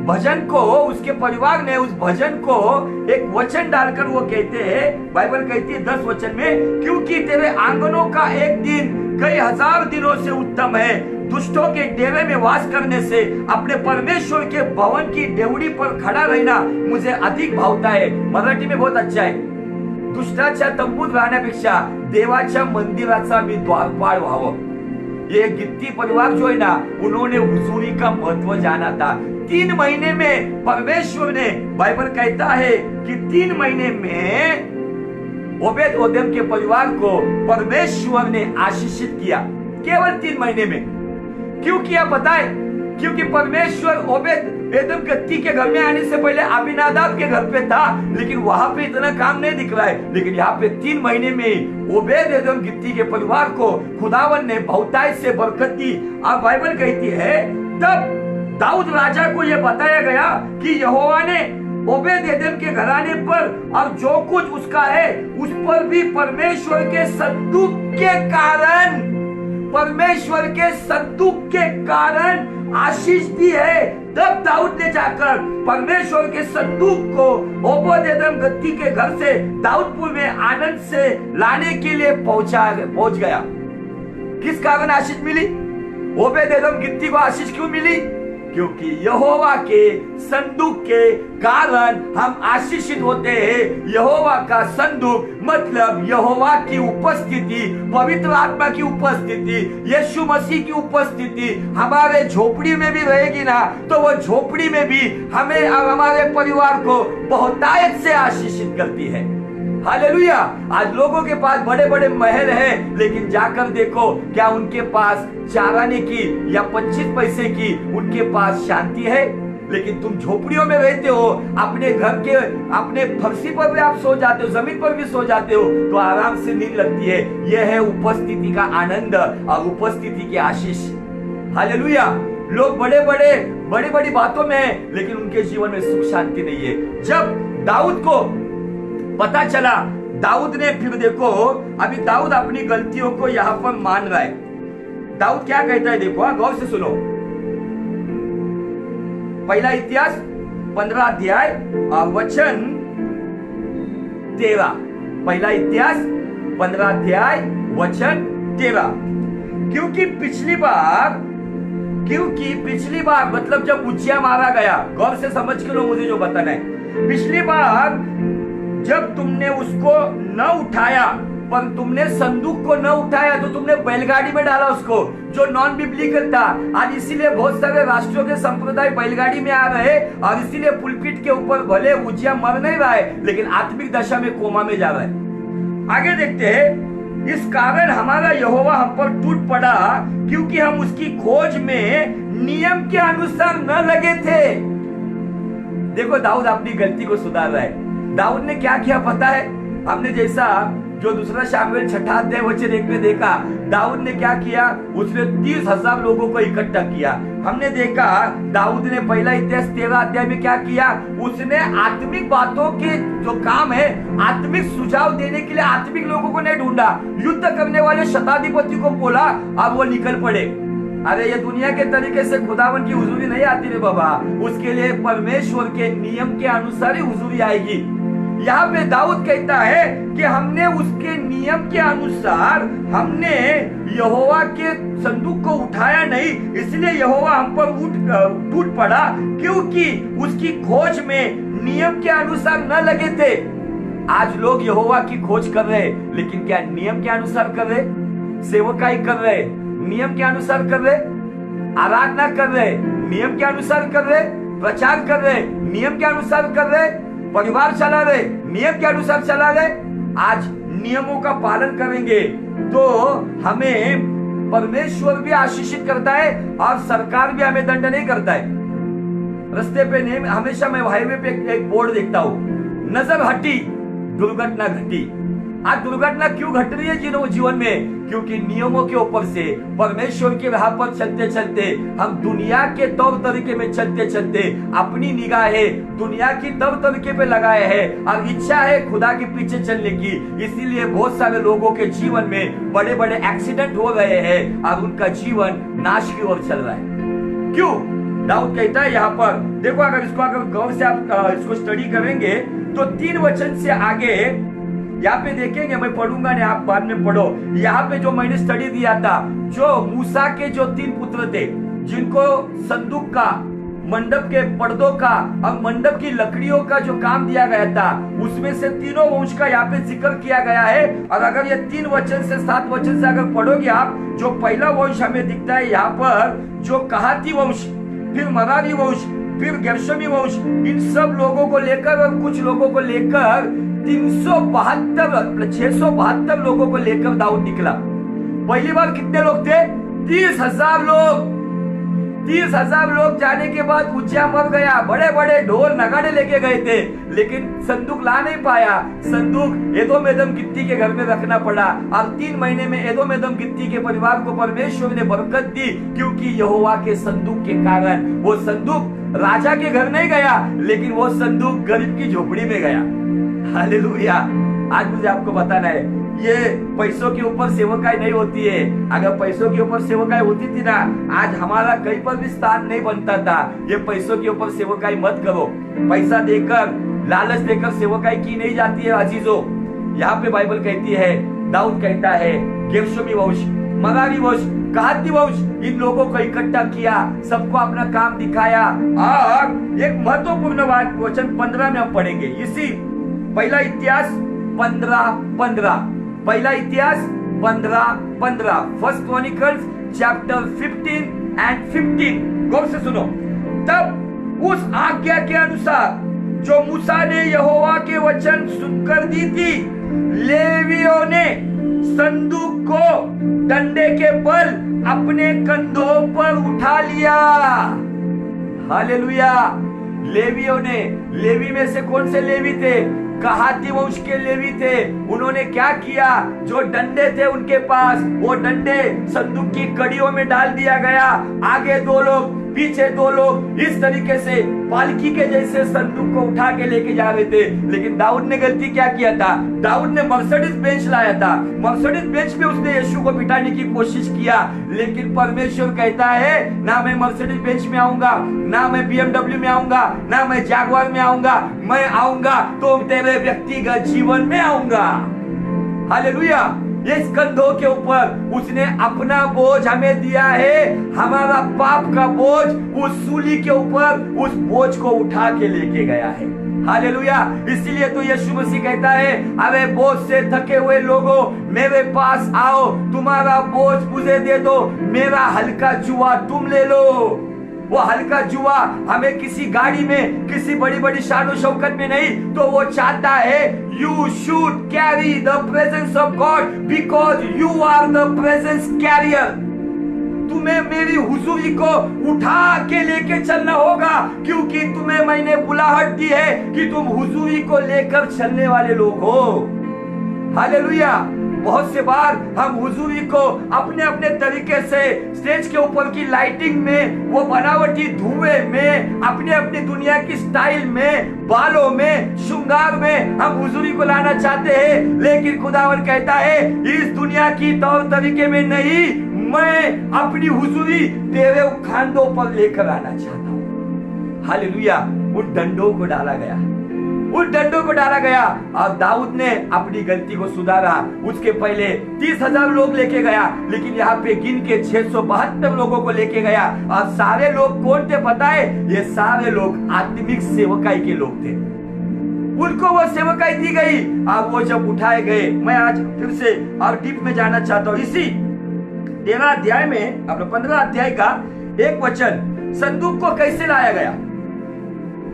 भजन को, उसके परिवार ने उस भजन को एक वचन डालकर वो कहते हैं, बाइबल कहती है 10 वचन में, क्योंकि तेरे आंगनों का एक दिन कई हजार दिनों से उत्तम है, दुष्टों के डेरे में वास करने से अपने परमेश्वर के भवन की डेवड़ी पर खड़ा रहना मुझे अधिक भावता है। मराठी में बहुत अच्छा है, दुष्टाच्या तंबूत राहण्यापेक्षा देवाच्या मंदिराचा मी द्वारपाल व्हावं। ये गित्ती परिवार जो है ना, उन्होंने हुजूरी का महत्व जाना था। 3 महीने में परमेश्वर ने, बाइबल कहता है कि 3 महीने में ओबेद-एदोम के परिवार को परमेश्वर ने आशीषित किया, केवल 3 महीने में। क्यों किया पता है? क्योंकि परमेश्वर ओबेद-एदोम गित्ती के घर में आने से पहले अबीनादाब के घर पे था, लेकिन वहां पे इतना काम नहीं दिख रहा है। लेकिन यहाँ पे 3 महीने में ओबेद-एदोम गित्ती के परिवार को खुदावन ने बहुतायत से बरकत दी। और बाइबल कहती है तब दाऊद राजा को यह बताया गया कि यहोवा ने ओबेद-एदोम के घराने पर और जो कुछ उसका है उस पर भी परमेश्वर के संदूक के कारण, परमेश्वर के संदूक के कारण आशीष दी है। तब दाऊद ने जाकर परमेश्वर के संदूक को ओबेद-एदोम गित्ती के घर से दाऊदपुर में आनंद से लाने के लिए पहुंच गया। किस कारण आशीष मिली? ओबेद-एदोम गित्ती को आशीष क्यों मिली? क्योंकि यहोवा के संदूक के कारण हम आशीषित होते हैं। यहोवा का संदूक मतलब यहोवा की उपस्थिति, पवित्र आत्मा की उपस्थिति, यीशु मसीह की उपस्थिति हमारे झोपड़ी में भी रहेगी ना, तो वो झोपड़ी में भी हमें और हमारे परिवार को बहुतायत से आशीषित करती है। हालेलुया! आज लोगों के पास बड़े बड़े महल हैं, लेकिन जाकर देखो क्या उनके पास 4 आने की या 25 पैसे की उनके पास शांति है? लेकिन तुम झोपड़ियों में रहते हो, अपने घर के अपने फर्शी पर भी आप सो जाते हो, जमीन पर भी सो जाते हो, तो आराम से नींद लगती है। यह है उपस्थिति का आनंद और उपस्थिति की आशीष। हालेलुया! लोग बड़ी बड़ी बातों में हैं, लेकिन उनके जीवन में सुख शांति नहीं है। जब दाऊद को पता चला, दाऊद ने फिर देखो, अभी दाऊद अपनी गलतियों को यहां पर मान रहा है। दाऊद क्या कहता है, देखो गौर से सुनो। पहला इतिहास 15 अध्याय वचन 13। पहला इतिहास 15 अध्याय वचन 13। क्योंकि पिछली बार मतलब जब उज्जिया मारा गया, गौर से समझ के लो मुझे जो बताना है। पिछली बार जब तुमने उसको न उठाया, पर तुमने संदूक को न उठाया, तो तुमने बैलगाड़ी में डाला उसको, जो नॉन बिब्लिकल था। आज इसीलिए बहुत सारे राष्ट्रों के संप्रदाय बैलगाड़ी में आ रहे, और इसीलिए पुलपिट के ऊपर भले उज्जिया मर नहीं रहा है, लेकिन आत्मिक दशा में कोमा में जा रहा है। आगे देखते हैं। इस कारण हमारा यहोवा हम पर टूट पड़ा, क्योंकि हम उसकी खोज में नियम के अनुसार न लगे थे। देखो दाऊद अपनी गलती को सुधार रहा है। दाऊद ने क्या किया पता है? हमने जैसा जो दूसरा शामुएल 6 अध्याय वचन 1 में देखा, दाऊद ने क्या किया? उसने 30,000 लोगों को इकट्ठा किया। हमने देखा दाऊद ने पहला इतिहास 13 अध्याय में क्या किया? उसने आत्मिक बातों के जो काम है, आत्मिक सुझाव देने के लिए आत्मिक लोगों को नहीं ढूंढा, युद्ध करने वाले शताधिपति को बोला, अब वो निकल पड़े। अरे ये दुनिया के तरीके से खुदावन की हुजूरी नहीं आती रे बाबा, उसके लिए परमेश्वर के नियम के अनुसार ही हुजूरी आएगी। यहाँ पे दाऊद कहता है कि हमने उसके नियम के अनुसार हमने यहोवा के संदूक को उठाया नहीं, इसलिए यहोवा हम पर टूट पड़ा, क्योंकि उसकी खोज में नियम के अनुसार न लगे थे। आज लोग यहोवा की खोज कर रहे, लेकिन क्या नियम के अनुसार कर रहे? सेवकाई कर रहे, नियम के अनुसार कर रहे, आराधना कर रहे, नियम के अनुसार कर रहे, प्रचार कर रहे, नियम के अनुसार कर रहे, परिवार चला रहे, नियम के अनुसार चला रहे। आज नियमों का पालन करेंगे तो हमें परमेश्वर भी आशीषित करता है और सरकार भी हमें दंड नहीं करता है। रास्ते पे हमेशा मैं हाईवे पे एक बोर्ड देखता हूँ, नजर हटी दुर्घटना घटी। आज दुर्घटना क्यों घट रही है जीवन में? क्योंकि नियमों के ऊपर से परमेश्वर के राह पर चलते चलते हम दुनिया के तौर तरीके में चलते चलते अपनी निगाहें दुनिया की तौर तरीके पे लगाए हैं, और इच्छा है खुदा के पीछे चलने की। इसीलिए बहुत सारे लोगों के जीवन में बड़े बड़े एक्सीडेंट हो रहे हैं और उनका जीवन नाश की ओर चल रहा है। क्यों? दाऊद कहता है यहाँ पर, देखो अगर गौर से आप इसको स्टडी करेंगे तो 3 वचन से आगे यहाँ पे देखेंगे, मैं पढ़ूंगा नहीं, आप बाद में पढ़ो। यहाँ पे जो मैंने स्टडी दिया था, जो मूसा के जो 3 पुत्र थे, जिनको संदूक का, मंडप के पर्दों का और मंडप की लकड़ियों का जो काम दिया गया था, उसमें से तीनों वंश का यहाँ पे जिक्र किया गया है। और अगर ये 3 वचन से 7 वचन से अगर पढ़ोगे आप, जो पहला वंश हमें दिखता है यहाँ पर, जो कहाती वंश, फिर मरारी वंश, फिर गेर्शोनी वंश, इन सब लोगों को लेकर और कुछ लोगों को लेकर 672 लोगों को लेकर दाऊद निकला। पहली बार कितने लोग थे? 30,000 लोग। 30,000 लोग जाने के बाद उज्जिया मर गया। बड़े बड़े ढोल नगाड़े लेके गए थे, लेकिन संदूक ला नहीं पाया। संदूक एदोम गित्ती के घर में रखना पड़ा, और 3 महीने में एदोम गित्ती के परिवार को परमेश्वर ने बरकत दी, क्योंकि यहोवा के संदूक के कारण। वो संदूक राजा के घर नहीं गया, लेकिन वो संदूक गरीब की झोपड़ी में गया। हालेलुया। आज मुझे आपको बताना है, ये पैसों के ऊपर सेवकाई नहीं होती है। अगर पैसों के ऊपर सेवकाई होती थी ना, आज हमारा कहीं पर भी स्थान नहीं बनता था। ये पैसों के ऊपर सेवकाई मत करो। पैसा देकर, लालच देकर सेवकाई की नहीं जाती है अजीजों। यहाँ पे बाइबल कहती है, दाऊद कहता है, गेर्शोनी वंश, मरारी वंश, कहाती वंश, इन लोगों को इकट्ठा किया, सबको अपना काम दिखाया। और एक महत्वपूर्ण बात वचन 15 में हम पढ़ेंगे, इसी पहला इतिहास 15:15, पहला इतिहास 15:15, फर्स्ट क्रॉनिकल्स चैप्टर 15 and 15। गौर से सुनो। तब उस आज्ञा के अनुसार जो मूसा ने यहोवा के वचन सुनकर दी थी, लेवियों ने संदूक को डंडे के बल अपने कंधों पर उठा लिया। हालेलुया। लेवियों ने, लेवी में से कौन से लेवी थे? कहाती वंश के लेवी थे। उन्होंने क्या किया? जो डंडे थे उनके पास, वो डंडे संदूक की कड़ियों में डाल दिया गया। आगे 2 लोग, पीछे 2 लोग इस तरीके से पालकी के जैसे संदूक को उठा के लेके जा रहे थे। लेकिन दाऊद ने गलती क्या किया था? दाऊद ने मर्सिडीज बेंच लाया था। मर्सिडीज बेंच पे उसने यीशु को बिठाने की कोशिश किया, लेकिन परमेश्वर कहता है ना मैं मर्सिडीज बेंच में आऊंगा, ना मैं BMW में आऊंगा, ना मैं जैगुआर में आऊंगा, मैं आऊंगा तो तेरे व्यक्तिगत जीवन में आऊंगा। हालेलुया। इस कंधों के ऊपर उसने अपना बोझ हमें दिया है, हमारा पाप का बोझ उस सूली के ऊपर उस बोझ को उठा के लेके गया है। हालेलुया। इसीलिए तो यीशु मसीह कहता है, अरे बोझ से थके हुए लोगों मेरे पास आओ, तुम्हारा बोझ मुझे दे दो, मेरा हल्का जुआ तुम ले लो। वो हल्का जुआ हमें किसी गाड़ी में, किसी बड़ी बड़ी शान शौकत में नहीं, तो वो चाहता है you should carry the presence of God because you are the presence carrier. तुम्हें मेरी हुजूरी को उठा के लेके चलना होगा, क्योंकि तुम्हें मैंने बुलाहट दी है कि तुम हुजूरी को लेकर चलने वाले लोग हो। हालेलुया। बहुत से बार हम हुजूरी को अपने अपने तरीके से स्टेज के ऊपर की लाइटिंग में, वो बनावटी धुएं में, अपने अपनी दुनिया की स्टाइल में, बालों में, श्रृंगार में हम हुजूरी को लाना चाहते हैं। लेकिन खुदावन कहता है इस दुनिया की तौर तरीके में नहीं, मैं अपनी हुजूरी तेरे खांधों पर लेकर आना चाहता हूँ। हालेलुया। उन डंडों को डाला गया, उस डंडों को डाला गया और दाऊद ने अपनी गलती को सुधारा। उसके पहले 30,000 लोग लेके गया, लेकिन यहाँ पे गिन के 672 लोगों को लेके गया। और सारे लोग कौन थे पता है? ये सारे लोग आत्मिक सेवकाई के लोग थे, उनको वो सेवकाई दी गई। अब वो जब उठाए गए, मैं आज फिर से और डीप में जाना चाहता हूँ। इसी 13 अध्याय में, अपना 15 अध्याय का एक वचन, संदूक को कैसे लाया गया।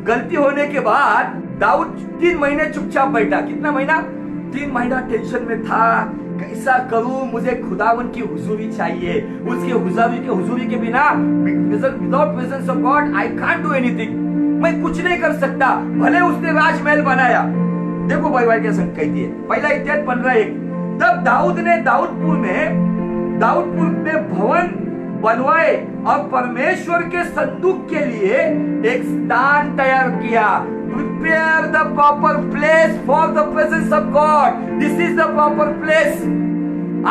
गलती होने के बाद दाऊद 3 महीने चुपचाप बैठा। कितना महीना? 3 महीना टेंशन में था, कैसा करूं, मुझे खुदावन की हुजूरी चाहिए। उसके हुजूरी के बिना, without presence of God I can't do anything, मैं कुछ नहीं कर सकता। भले उसने राजमहल बनाया। देखो भाई क्या संग कहती है, पहला इतिहास 15:1। तब दाऊद ने दाऊदपुर में भवन बनवाए और परमेश्वर के संदूक के लिए एक स्थान तैयार किया। Prepare the proper place for the presence of God. This is the proper place.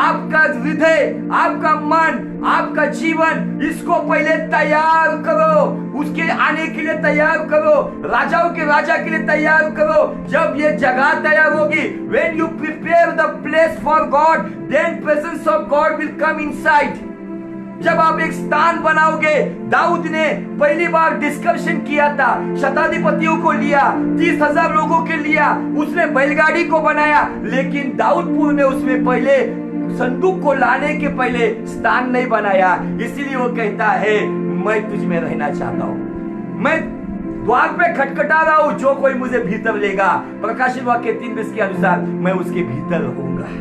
आपका हृदय, आपका मन, आपका जीवन, इसको पहले तैयार करो, उसके आने के लिए तैयार करो, राजाओं के राजा के लिए तैयार करो। जब ये जगह तैयार होगी, when you prepare the place for God, then presence of God will come inside. जब आप एक स्थान बनाओगे, दाऊद ने पहली बार डिस्कशन किया था, शताधिपतियों को लिया, 30,000 लोगों के लिया, उसने बैलगाड़ी को बनाया, लेकिन दाऊदपुर में उसमें पहले संदूक को लाने के पहले स्थान नहीं बनाया। इसीलिए वो कहता है मैं तुझ में रहना चाहता हूँ, मैं द्वार पे खटखटा रहा हूँ, जो कोई मुझे भीतर लेगा, प्रकाशित वाक्य 3:20 के अनुसार मैं उसके भीतर रहूंगा।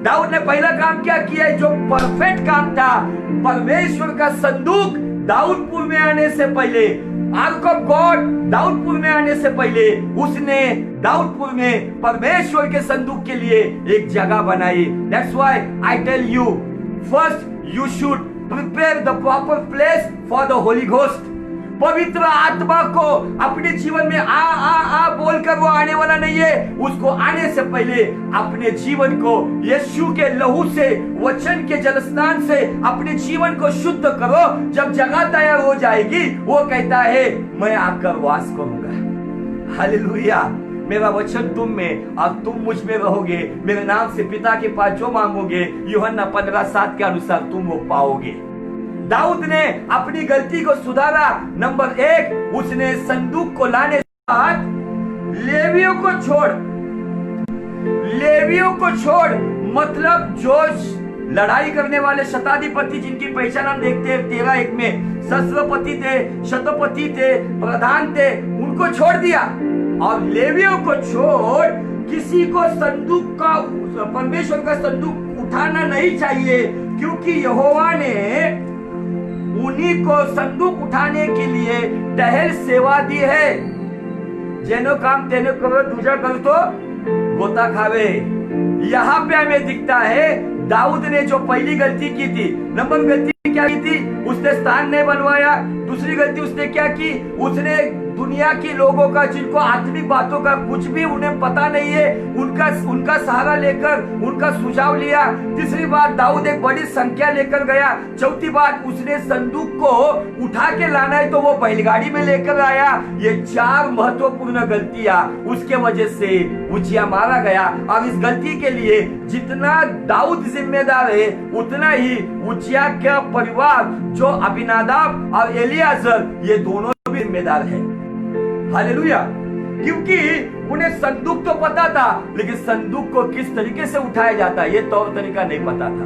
दाऊद ने पहला काम क्या किया, जो परफेक्ट काम था, परमेश्वर का संदूक दाऊदपुर में आने से पहले, आर्क ऑफ गॉड दाऊदपुर में आने से पहले, उसने दाऊदपुर में परमेश्वर के संदूक के लिए एक जगह बनाई। That's why I tell you, first you should prepare the proper place for the Holy Ghost. पवित्र आत्मा को अपने जीवन में आ बोलकर वो आने वाला नहीं है। उसको आने से पहले अपने जीवन को यीशु के लहू से, वचन के जलस्नान से अपने जीवन को शुद्ध करो। जब जगह तैयार हो जाएगी, वो कहता है मैं आकर वास करूंगा। हालेलुया। मेरा वचन तुम में और तुम मुझ में रहोगे, मेरे नाम से पिता के पास जो मांगोगे, यूहन्ना 15:7 के अनुसार तुम वो पाओगे। दाऊद ने अपनी गलती को सुधारा। नंबर 1, उसने संदूक को लाने के बाद लेवियों को छोड़, मतलब जो लड़ाई करने वाले शताधिपति जिनकी पहचान हम देखते हैं 13:1 में, सहस्त्रपति थे, शतपति थे, प्रधान थे, उनको छोड़ दिया और लेवियों को छोड़ किसी को संदूक का, परमेश्वर का संदूक उठाना नहीं चाहिए, क्योंकि यहोवा ने उन्हीं को संदूक उठाने के लिए टहल सेवा दी है। जेनो काम तेनो करो, दूजा कर तो गोता खावे। यहाँ पे हमें दिखता है दाऊद ने जो पहली गलती की थी, नंबर गलती क्या की थी? उसने स्थान नहीं बनवाया। दूसरी गलती उसने क्या की? उसने दुनिया के लोगों का, जिनको आत्मिक बातों का कुछ भी उन्हें पता नहीं है, उनका सहारा लेकर उनका सुझाव लिया। तीसरी बात, दाऊद एक बड़ी संख्या लेकर गया। चौथी बात, उसने संदूक को उठा के लाना है तो वो बैलगाड़ी में लेकर आया। ये 4 महत्वपूर्ण गलतियां उसके वजह से उज्जिया मारा गया। और इस गलती के लिए जितना दाऊद जिम्मेदार है, उतना ही उज्जिया का परिवार, जो अबीनादाब और एलियाजर, ये दोनों भी जिम्मेदार है। हालेलुया। क्योंकि उन्हें संदूक तो पता था, लेकिन संदूक को किस तरीके से उठाया जाता है ये तौर तरीका नहीं पता था।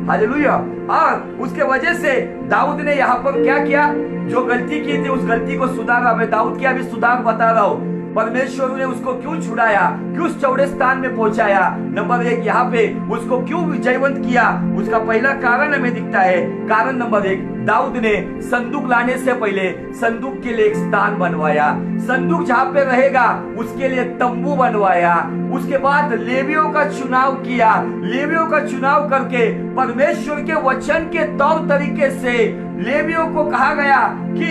हालेलुया। और उसके वजह से दाऊद ने यहाँ पर क्या किया? जो गलती की थी उस गलती को सुधारा। मैं दाऊद की अभी सुधार बता रहा हूँ। परमेश्वर ने उसको क्यों छुड़ाया, क्यों चौड़े स्थान में पहुंचाया? नंबर 1, यहाँ पे उसको क्यों विजयवंत किया? उसका पहला कारण हमें दिखता है। कारण नंबर 1, दाऊद ने संदूक लाने से पहले संदूक के लिए एक स्थान बनवाया। संदूक जहाँ पे रहेगा उसके लिए तंबू बनवाया। उसके बाद लेवियों का चुनाव किया। लेवियों का चुनाव करके परमेश्वर के वचन के तौर तरीके से लेवियों को कहा गया कि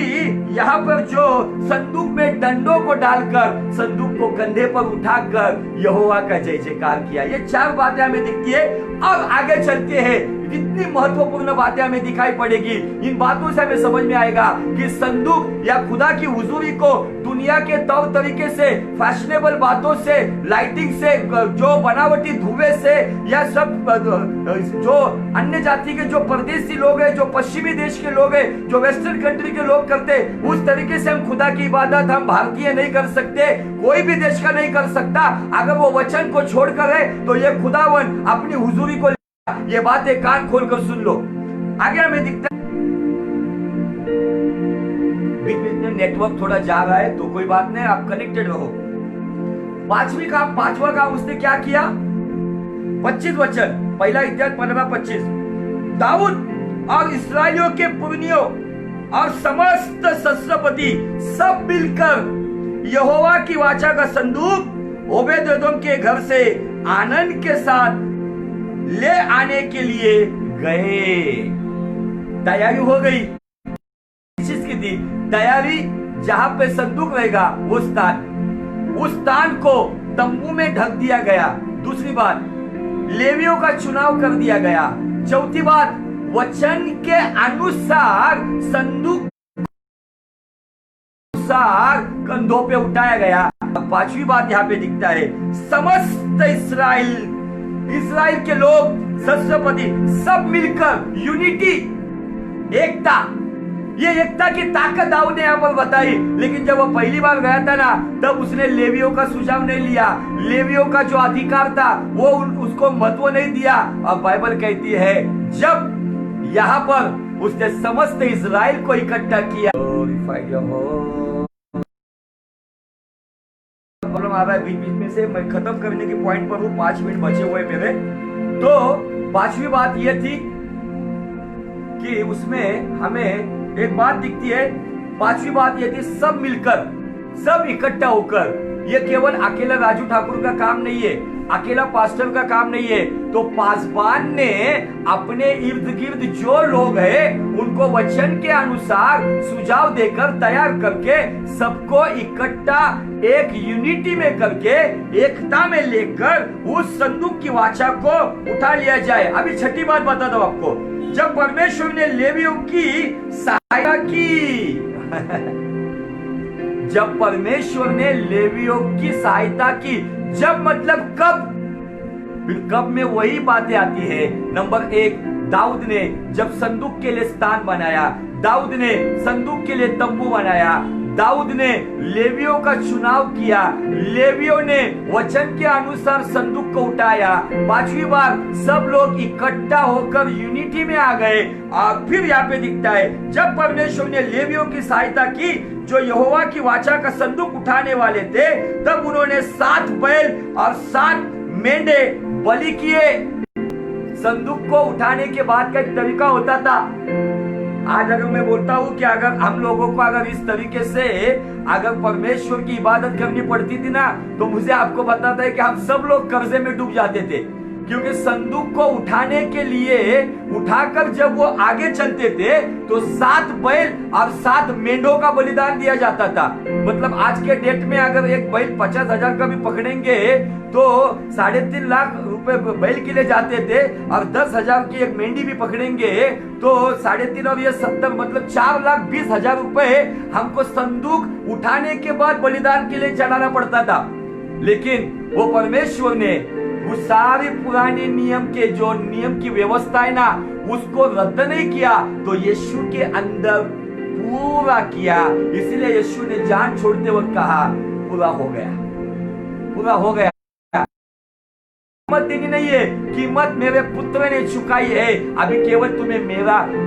यहाँ पर जो संदूक में डंडों को डालकर संदूक को कंधे पर उठाकर यहोवा का जय जयकार किया। ये 4 बातें हमें दिखती है। अब आगे चलते हैं, कितनी महत्वपूर्ण बातें हमें दिखाई पड़ेगी। इन बातों से हमें समझ में आएगा कि संदूक या खुदा की हुजूरी को दुनिया के तौर तरीके से, फैशनेबल बातों से, लाइटिंग से, जो बनावटी धुएं से, या सब जो अन्य जाति के जो परदेसी लोग हैं, जो पश्चिमी देश के लोग हैं, जो वेस्टर्न कंट्री के लोग करते, उस तरीके से हम खुदा की इबादत हम भारतीय नहीं कर सकते। कोई भी देश का नहीं कर सकता। अगर वो वचन को छोड़कर है तो ये खुदावन अपनी हुजूरी को, ये बातें कान खोलकर सुन लो। आगे हमें दिखता है, बीच बीच में नेटवर्क थोड़ा जा रहा है तो कोई बात नहीं, आप कनेक्टेड रहो। पांचवा काम उसने क्या किया? 25 वचन, पहला इतिहास 15:25। दाऊद और इस्राएलियों के पुरनियों और समस्त सहस्त्रपति सब मिलकर यहोवा की वाचा का संदूक ओबेद-एदोम के घर से आनंद के साथ ले आने के लिए गए। तैयारी हो गई। चीज की थी तैयारी? जहां पे संदूक रहेगा वो स्थान, उस स्थान को तंबू में ढक दिया गया। दूसरी बात, लेवियों का चुनाव कर दिया गया। चौथी बात, वचन के अनुसार संदूक कंधों पे उठाया गया। 5वीं बात यहाँ पे दिखता है, समस्त इस्राएल के लोग, सहस्त्रपति सब मिलकर, यूनिटी, एकता। ये एकता की ताकत दाऊद ने यहाँ पर बताई। लेकिन जब वो पहली बार गया था ना, तब उसने लेवियों का सुझाव नहीं लिया। लेवियों का जो अधिकार था वो उसको महत्व नहीं दिया। और बाइबल कहती है जब यहाँ पर उसने समस्त इस्राएल को इकट्ठा किया। प्रॉब्लम आ रहा है बीच बीच में से, मैं खत्म करने के पॉइंट पर हूँ। 5 मिनट बचे हुए मेरे। तो 5वीं बात यह थी कि उसमें हमें एक बात दिखती है। 5वीं बात यह थी, सब मिलकर, सब इकट्ठा होकर। ये केवल अकेला राजू ठाकुर का काम नहीं है, अकेला पास्टर का काम नहीं है। तो पासवान ने अपने इर्द गिर्द जो लोग हैं उनको वचन के अनुसार सुझाव देकर, तैयार करके, सबको इकट्ठा एक यूनिटी में करके, एकता में लेकर उस संदूक की वाचा को उठा लिया जाए। अभी 6ठी बात बता दो आपको। जब परमेश्वर ने लेवियों की सहायता की जब परमेश्वर ने लेवियों की सहायता की, जब मतलब कब? फिर कब में वही बातें आती है। नंबर 1, दाऊद ने जब संदूक के लिए स्थान बनाया, दाऊद ने संदूक के लिए तंबू बनाया, दाऊद ने लेवियों का चुनाव किया, लेवियों ने वचन के अनुसार संदूक को उठाया। 5वीं बार सब लोग इकट्ठा होकर यूनिटी में आ गए। और फिर यहाँ पे दिखता है जब परमेश्वर ने लेवियों की सहायता की जो यहोवा की वाचा का संदूक उठाने वाले थे, तब उन्होंने 7 बैल और 7 मेंढे बलि किए। संदूक को उठाने के बाद का एक तरीका होता था। आज अगर मैं बोलता हूँ कि अगर हम लोगों को अगर इस तरीके से अगर परमेश्वर की इबादत करनी पड़ती थी ना, तो मुझे आपको बताता है कि हम सब लोग कर्जे में डूब जाते थे। क्योंकि संदूक को उठाने के लिए उठाकर जब वो आगे चलते थे तो 7 बैल और 7 मेंढों का बलिदान दिया जाता था। मतलब आज के डेट में अगर एक बैल 50,000 का भी पकड़ेंगे तो 3.5 लाख रुपए बैल के लिए जाते थे, और 10,000 की एक मेंढी भी पकड़ेंगे तो 3.5 और ये 70 मतलब 4,20,000 रुपए हमको संदूक उठाने के बाद बलिदान के लिए चढ़ाना पड़ता था। लेकिन वो परमेश्वर ने वो सारे पुराने नियम के जो नियम की व्यवस्था है ना, उसको रद्द नहीं किया, तो यीशु के अंदर पूरा किया। इसलिए यीशु ने जान छोड़ते वक्त कहा पूरा हो गया, पूरा हो गया। कीमत देनी नहीं है, कीमत मेरे पुत्र ने चुकाई है। अभी केवल तुम्हें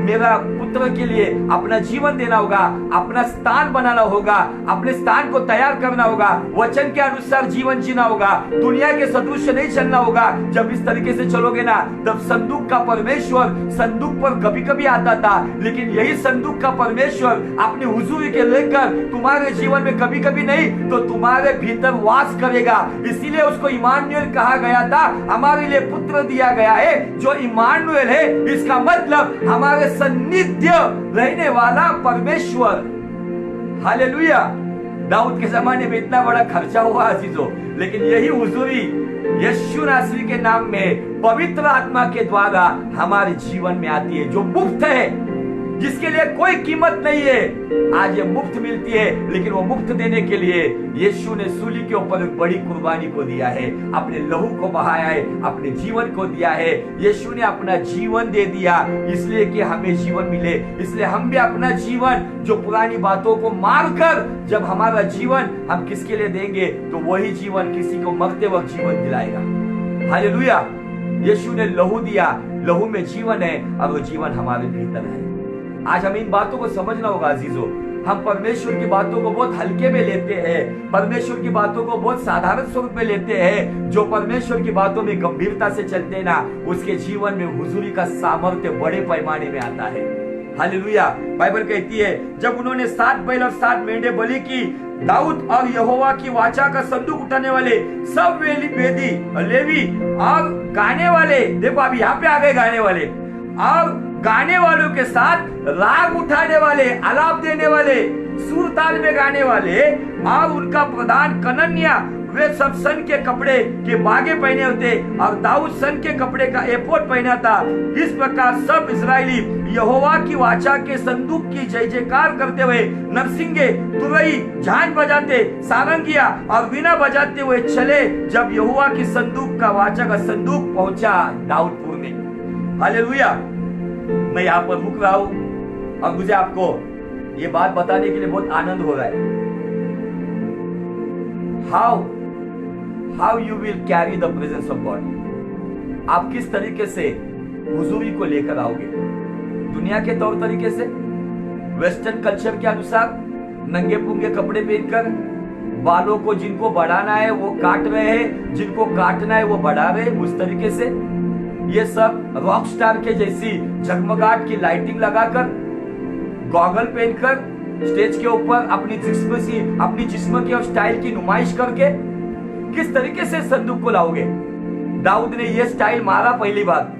मेरा पुत्र के लिए अपना जीवन देना होगा, अपना स्थान बनाना होगा, अपने स्थान को तैयार करना होगा, वचन के अनुसार जीवन जीना होगा, दुनिया के सदृश नहीं चलना होगा। जब इस तरीके से चलोगे ना, तब संदूक का परमेश्वर संदूक पर कभी कभी आता था, लेकिन यही संदूक का परमेश्वर अपनी हुजूरी के लेकर तुम्हारे जीवन में कभी कभी नहीं तो तुम्हारे भीतर वास करेगा। इसीलिए उसको इमानुएल कहा गया था, हमारे लिए पुत्र दिया गया है जो इमानुएल है। इसका मतलब हमारे सान्निध्य रहने वाला परमेश्वर। हालेलुया। दाऊद के जमाने में इतना बड़ा खर्चा हुआ अजीजों, लेकिन यही हुजूरी यीशु नासरी के नाम में पवित्र आत्मा के द्वारा हमारे जीवन में आती है, जो मुफ्त है, जिसके लिए कोई कीमत नहीं है। आज ये मुफ्त मिलती है, लेकिन वो मुफ्त देने के लिए यीशु ने सूली के ऊपर एक बड़ी कुर्बानी को दिया है, अपने लहू को बहाया है, अपने जीवन को दिया है। यीशु ने अपना जीवन दे दिया इसलिए कि हमें जीवन मिले। इसलिए हम भी अपना जीवन, जो पुरानी बातों को मारकर जब हमारा जीवन हम किसके लिए देंगे, तो वही जीवन किसी को मरते वक्त जीवन दिलाएगा। हालेलुया। यीशु ने लहू दिया, लहू में जीवन है और वो जीवन हमारे भीतर है। आज हमें इन बातों को समझना होगा अजीजों। हम परमेश्वर की बातों को बहुत हल्के में लेते हैं, परमेश्वर की बातों को बहुत साधारण स्वरूप में लेते हैं। जो परमेश्वर की बातों में गंभीरता से चलते हैं ना, उसके जीवन में हुजूरी का सामर्थ्य बड़े पैमाने में आता है। हालेलुया। बाइबल कहती है, जब उन्होंने 7 बैल और 7 मेंढे बलि की, दाऊद और यहोवा की वाचा का संदूक उठाने वाले सब वेदी लेवी और गाने वाले, देखो अभी यहाँ पे आ गए गाने वाले, और गाने वालों के साथ राग उठाने वाले, आलाप देने वाले, सुर ताल में गाने वाले और उनका प्रधान कनन्या, वे सब सन के कपड़े के बागे पहने होते और दाऊद सन के कपड़े का एपोद पहना था। इस प्रकार सब इस्राएली यहोवा की वाचा के संदूक की जय जयकार करते हुए नरसिंगे, तुरई, झांझ बजाते, सारंगिया और वीणा बजाते हुए चले, जब यहोवा की संदूक का वाचा का संदूक पहुंचा दाऊदपुर में। हालेलुया। मैं यहाँ पर रुक रहा हूं और मुझे आपको ये बात बताने के लिए बहुत आनंद हो रहा है। How you will carry the presence of God. आप किस तरीके से हुजूरी को लेकर आओगे? दुनिया के तौर तरीके से, वेस्टर्न कल्चर के अनुसार, नंगे पुंगे कपड़े पहनकर, बालों को जिनको बढ़ाना है वो काट रहे हैं, जिनको काटना है वो बढ़ा रहे, उस तरीके से, ये सब रॉक स्टार के जैसी झगमगाहट की लाइटिंग लगाकर, गॉगल पहनकर स्टेज के ऊपर अपनी जिस्म की और स्टाइल की नुमाइश करके किस तरीके से संदूक को लाओगे? दाऊद ने ये स्टाइल मारा पहली बार।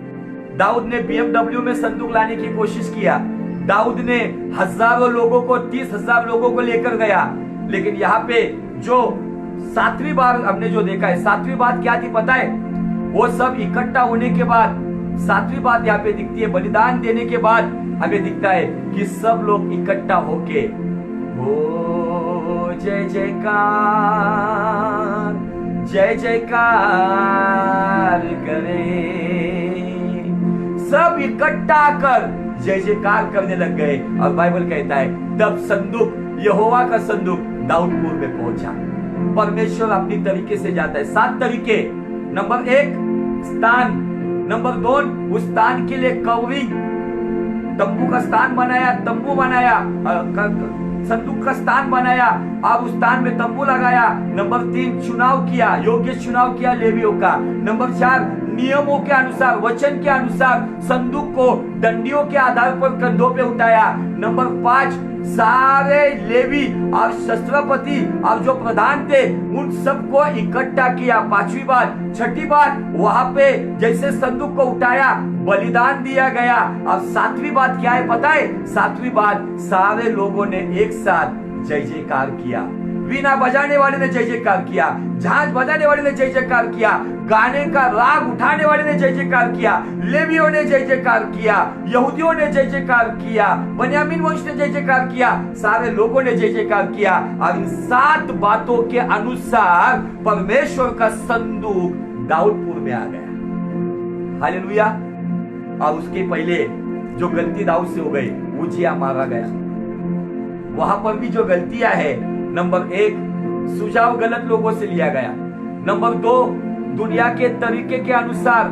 दाऊद ने BMW में संदूक लाने की कोशिश किया। दाऊद ने हजारों लोगों को, 30,000 लोगों को लेकर गया। लेकिन यहाँ पे जो 7वीं बार हमने जो देखा है, 7वीं बात क्या थी पता है? वो सब इकट्ठा होने के बाद 7वीं बात यहाँ पे दिखती है, बलिदान देने के बाद हमें दिखता है कि सब लोग इकट्ठा होके हो जय जयकार करे, सब इकट्ठा कर जय जयकार करने लग गए। और बाइबल कहता है तब संदूक, यहोवा का संदूक दाऊदपुर में पहुंचा। परमेश्वर अपनी तरीके से जाता है। 7 तरीके। नंबर 1 स्थान, नंबर 2 उस स्थान के लिए कवरिंग, तंबू का स्थान बनाया, तंबू बनाया, संदूक का स्थान बनाया और उस स्थान में तंबू लगाया। नंबर 3 चुनाव किया, योग्य चुनाव किया लेवियों का। नंबर 4 नियमों के अनुसार, वचन के अनुसार संदूक को डंडियों के आधार पर कंधों पे उठाया। नंबर 5, सारे लेवी और शस्त्रपति और जो प्रधान थे उन सबको इकट्ठा किया। 5वीं बात। 6ठी बात, वहां पे जैसे संदूक को उठाया बलिदान दिया गया। और 7वीं बात क्या है पता है? 7वीं बात, सारे लोगों ने एक साथ जय जयकार किया। वीणा बजाने वाले ने जय जयकार किया, झांझ बजाने वाले ने जय जयकार किया, गाने का राग उठाने वाले ने जय जयकार किया, लेवियों ने जय जयकार किया, यहूदियों ने जय जयकार किया, बन्यामीन वंश ने जय जयकार किया, सारे लोगों ने जय जयकार किया। और इन 7 बातों के अनुसार परमेश्वर का संदूक दाऊदपुर में आ गया। हालेलुया। और उसके पहले जो गलती दाऊद से हो गई, उजिया मारा गया। वहां पर भी जो गलतियां है, नंबर 1, सुझाव गलत लोगों से लिया गया। नंबर 2, दुनिया के तरीके के अनुसार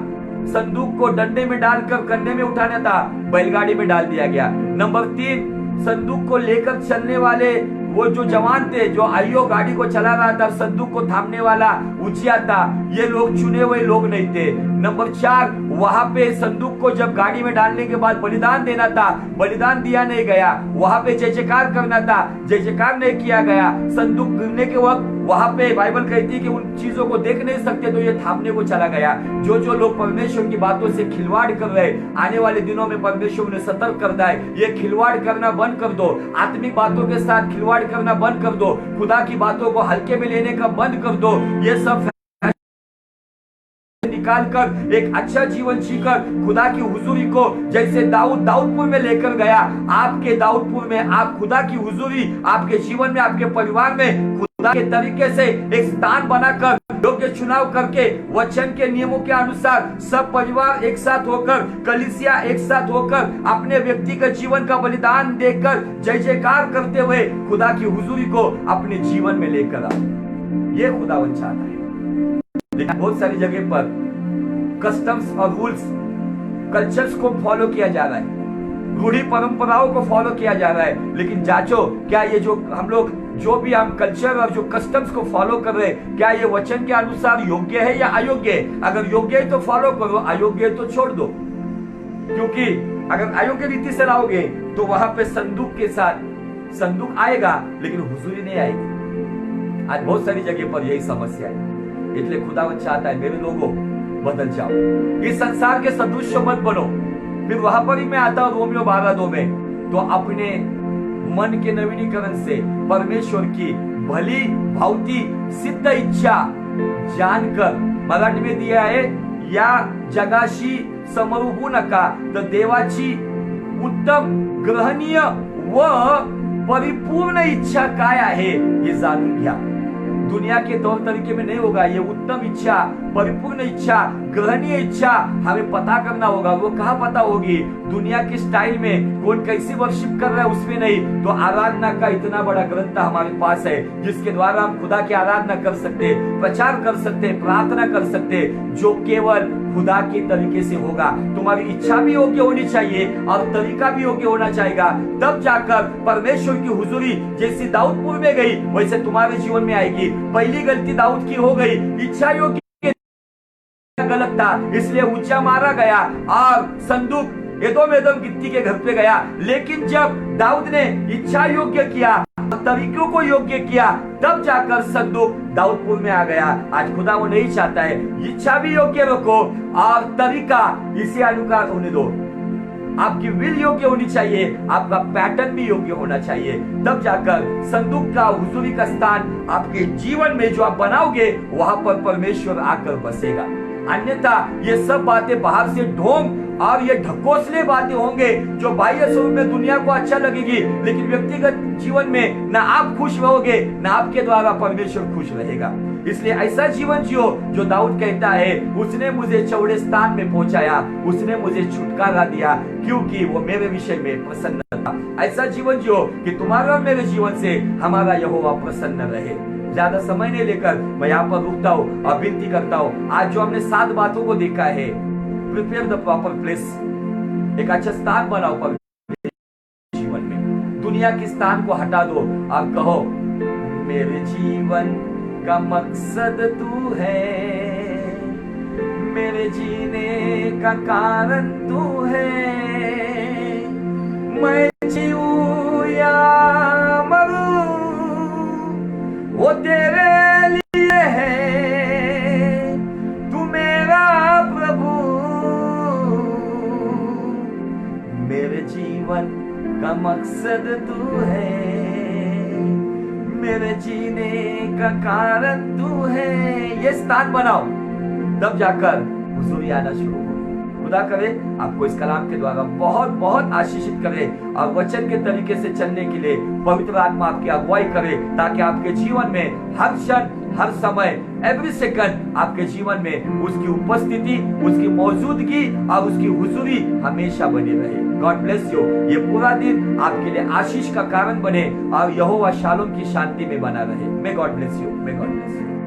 संदूक को डंडे में डालकर कंधे में उठाना था, बैलगाड़ी में डाल दिया गया। नंबर 3, संदूक को लेकर चलने वाले वो जो जवान थे, जो आईओ गाड़ी को चला रहा था, संदूक को थामने वाला उजिया था, ये लोग चुने हुए लोग नहीं थे। नंबर 4, वहां पे संदूक को जब गाड़ी में डालने के बाद बलिदान देना था, बलिदान दिया नहीं गया। वहां पे जय जयकार करना था, जय जयकार नहीं किया गया। संदूक गिरने के वक्त वहां पे बाइबल कहती है कि उन चीजों को देख नहीं सकते, तो ये थामने को चला गया। जो लोग परमेश्वर की बातों से खिलवाड़ कर रहे, आने वाले दिनों में परमेश्वर ने सतर्क करता है, ये खिलवाड़ करना बंद कर दो, आत्मिक बातों के साथ खिलवाड़ करना बंद कर दो, खुदा की बातों को हल्के में लेने का बंद कर दो। ये सब निकाल कर एक अच्छा जीवन जीकर खुदा की हुजूरी को, जैसे दाऊदपुर में लेकर गया, आपके दाऊदपुर में आप खुदा की हुजूरी आपके जीवन में, आपके परिवार में खुदा के तरीके से एक स्थान बनाकर, योग्य चुनाव करके, वचन के नियमों के अनुसार सब परिवार एक साथ होकर, कलीसिया एक साथ होकर, अपने व्यक्तिगत जीवन का बलिदान देकर जय जयकार करते हुए खुदा की हुजूरी को अपने जीवन में लेकर आओ। ये खुदावन चाहता है। लेकिन बहुत सारी जगह पर कस्टम्स और रूल्स, कल्चर्स को फॉलो किया जा रहा है, रूढ़ी परंपराओं को फॉलो किया जा रहा है। लेकिन जांचो, क्या ये जो हम लोग जो भी हम कल्चर और जो कस्टम्स को फॉलो कर रहे हैं, क्या ये वचन के अनुसार योग्य है या अयोग्य है? अगर योग्य है तो फॉलो करो, अयोग्य है तो छोड़ दो। क्योंकि अगर अयोग्य रीति से लाओगे तो वहां पे संदूक के साथ संदूक आएगा लेकिन हुजूरी नहीं आएगी। आज बहुत सारी जगह पर यही समस्या है। इसलिए खुदावन चाहता है मेरे लोगों बदल जाओ, इस संसार के सदृश मत बनो। फिर वहां पर ही मैं आता हूं रोमियो 12:2 में, तो अपने मन के नवीनीकरण से परमेश्वर की भली भावती सिद्ध इच्छा जानकर, मराठी में दिया है, या जगाशी समरूपू नका, तर देवाची उत्तम ग्रहणीय व परिपूर्ण इच्छा काय आहे हे जाणून घ्या। दुनिया के तौर तरीके में नहीं होगा। ये उत्तम इच्छा, परिपूर्ण इच्छा, ग्रहणीय इच्छा हमें पता करना होगा। वो कहाँ पता होगी? दुनिया के स्टाइल में कौन कैसी वर्शिप कर रहा है उसमें नहीं, तो आराधना का इतना बड़ा ग्रंथ हमारे पास है जिसके द्वारा हम खुदा की आराधना कर सकते, प्रचार कर सकते, प्रार्थना कर सकते, जो केवल खुदा के तरीके से होगा। तुम्हारी इच्छा भी योग्य होनी चाहिए और तरीका भी योग्य होना चाहिए, तब जाकर परमेश्वर की हुजूरी जैसी दाऊदपुर में गई वैसे तुम्हारे जीवन में आएगी। पहली गलती दाऊद की हो गई, इच्छा योग्य गलत था, इसलिए ऊंचा मारा गया और संदूक एदोम गित्ती के घर पे गया। लेकिन जब दाऊद ने इच्छा योग्य किया, तरीकों को योग्य किया, तब जाकर संदूक दाऊदपुर में आ गया। आज खुदा वो नहीं चाहता है, इच्छा भी योग्य रखो और तरीका इसी अनुसार होने दो। आपकी विल योग्य होनी चाहिए, आपका पैटर्न भी योग्य होना चाहिए, तब जाकर संदूक का, हुजूरी का स्थान आपके जीवन में जो आप बनाओगे वहां पर परमेश्वर आकर बसेगा। अन्यथा ये सब बातें बाहर से ढोंग और ये ढकोसले बातें होंगे जो बाह्य स्वरूप में दुनिया को अच्छा लगेगी, लेकिन व्यक्तिगत जीवन में ना आप खुश रहोगे ना आपके द्वारा परमेश्वर खुश रहेगा। इसलिए ऐसा जीवन जियो जो दाऊद कहता है, उसने मुझे चौड़े स्थान में पहुंचाया, उसने मुझे छुटकारा दिया क्योंकि वो मेरे विषय में प्रसन्न था। ऐसा जीवन जियो कि तुम्हारा मेरे जीवन से हमारा यहोवा प्रसन्न रहे। ज्यादा समय नहीं लेकर मैं यहाँ पर रुकता हूँ और विनती करता हूँ, आज जो हमने 7 बातों को देखा है, प्रिपेयर द प्रॉपर प्लेस, एक अच्छा स्थान बनाओ पवित्र जीवन में। दुनिया के स्थान को हटा दो और कहो मेरे जीवन का मकसद तू है, मेरे मेरे जीने का कारण तू है। मैं जीऊं या मरूं वो तेरे लिए है, तू मेरा प्रभु। मेरे जीवन का मकसद तू है, मेरे जीने का कारण तू है। ये स्थान बनाओ, तब जाकर हुजूरी आना शुरू होगी। खुदा करे आपको इस कलाम के द्वारा बहुत बहुत आशीषित करे और वचन के तरीके से चलने के लिए पवित्र आत्मा आपकी अगुवाई करे, ताकि आपके जीवन में हर क्षण, हर समय, एवरी सेकंड आपके जीवन में उसकी उपस्थिति, उसकी मौजूदगी और उसकी हुजूरी हमेशा बनी रहे। God bless you. ये पूरा दिन आपके लिए आशीष का कारण बने और यहोवा शालोम की शांति में बना रहे। May God bless you. May God bless you.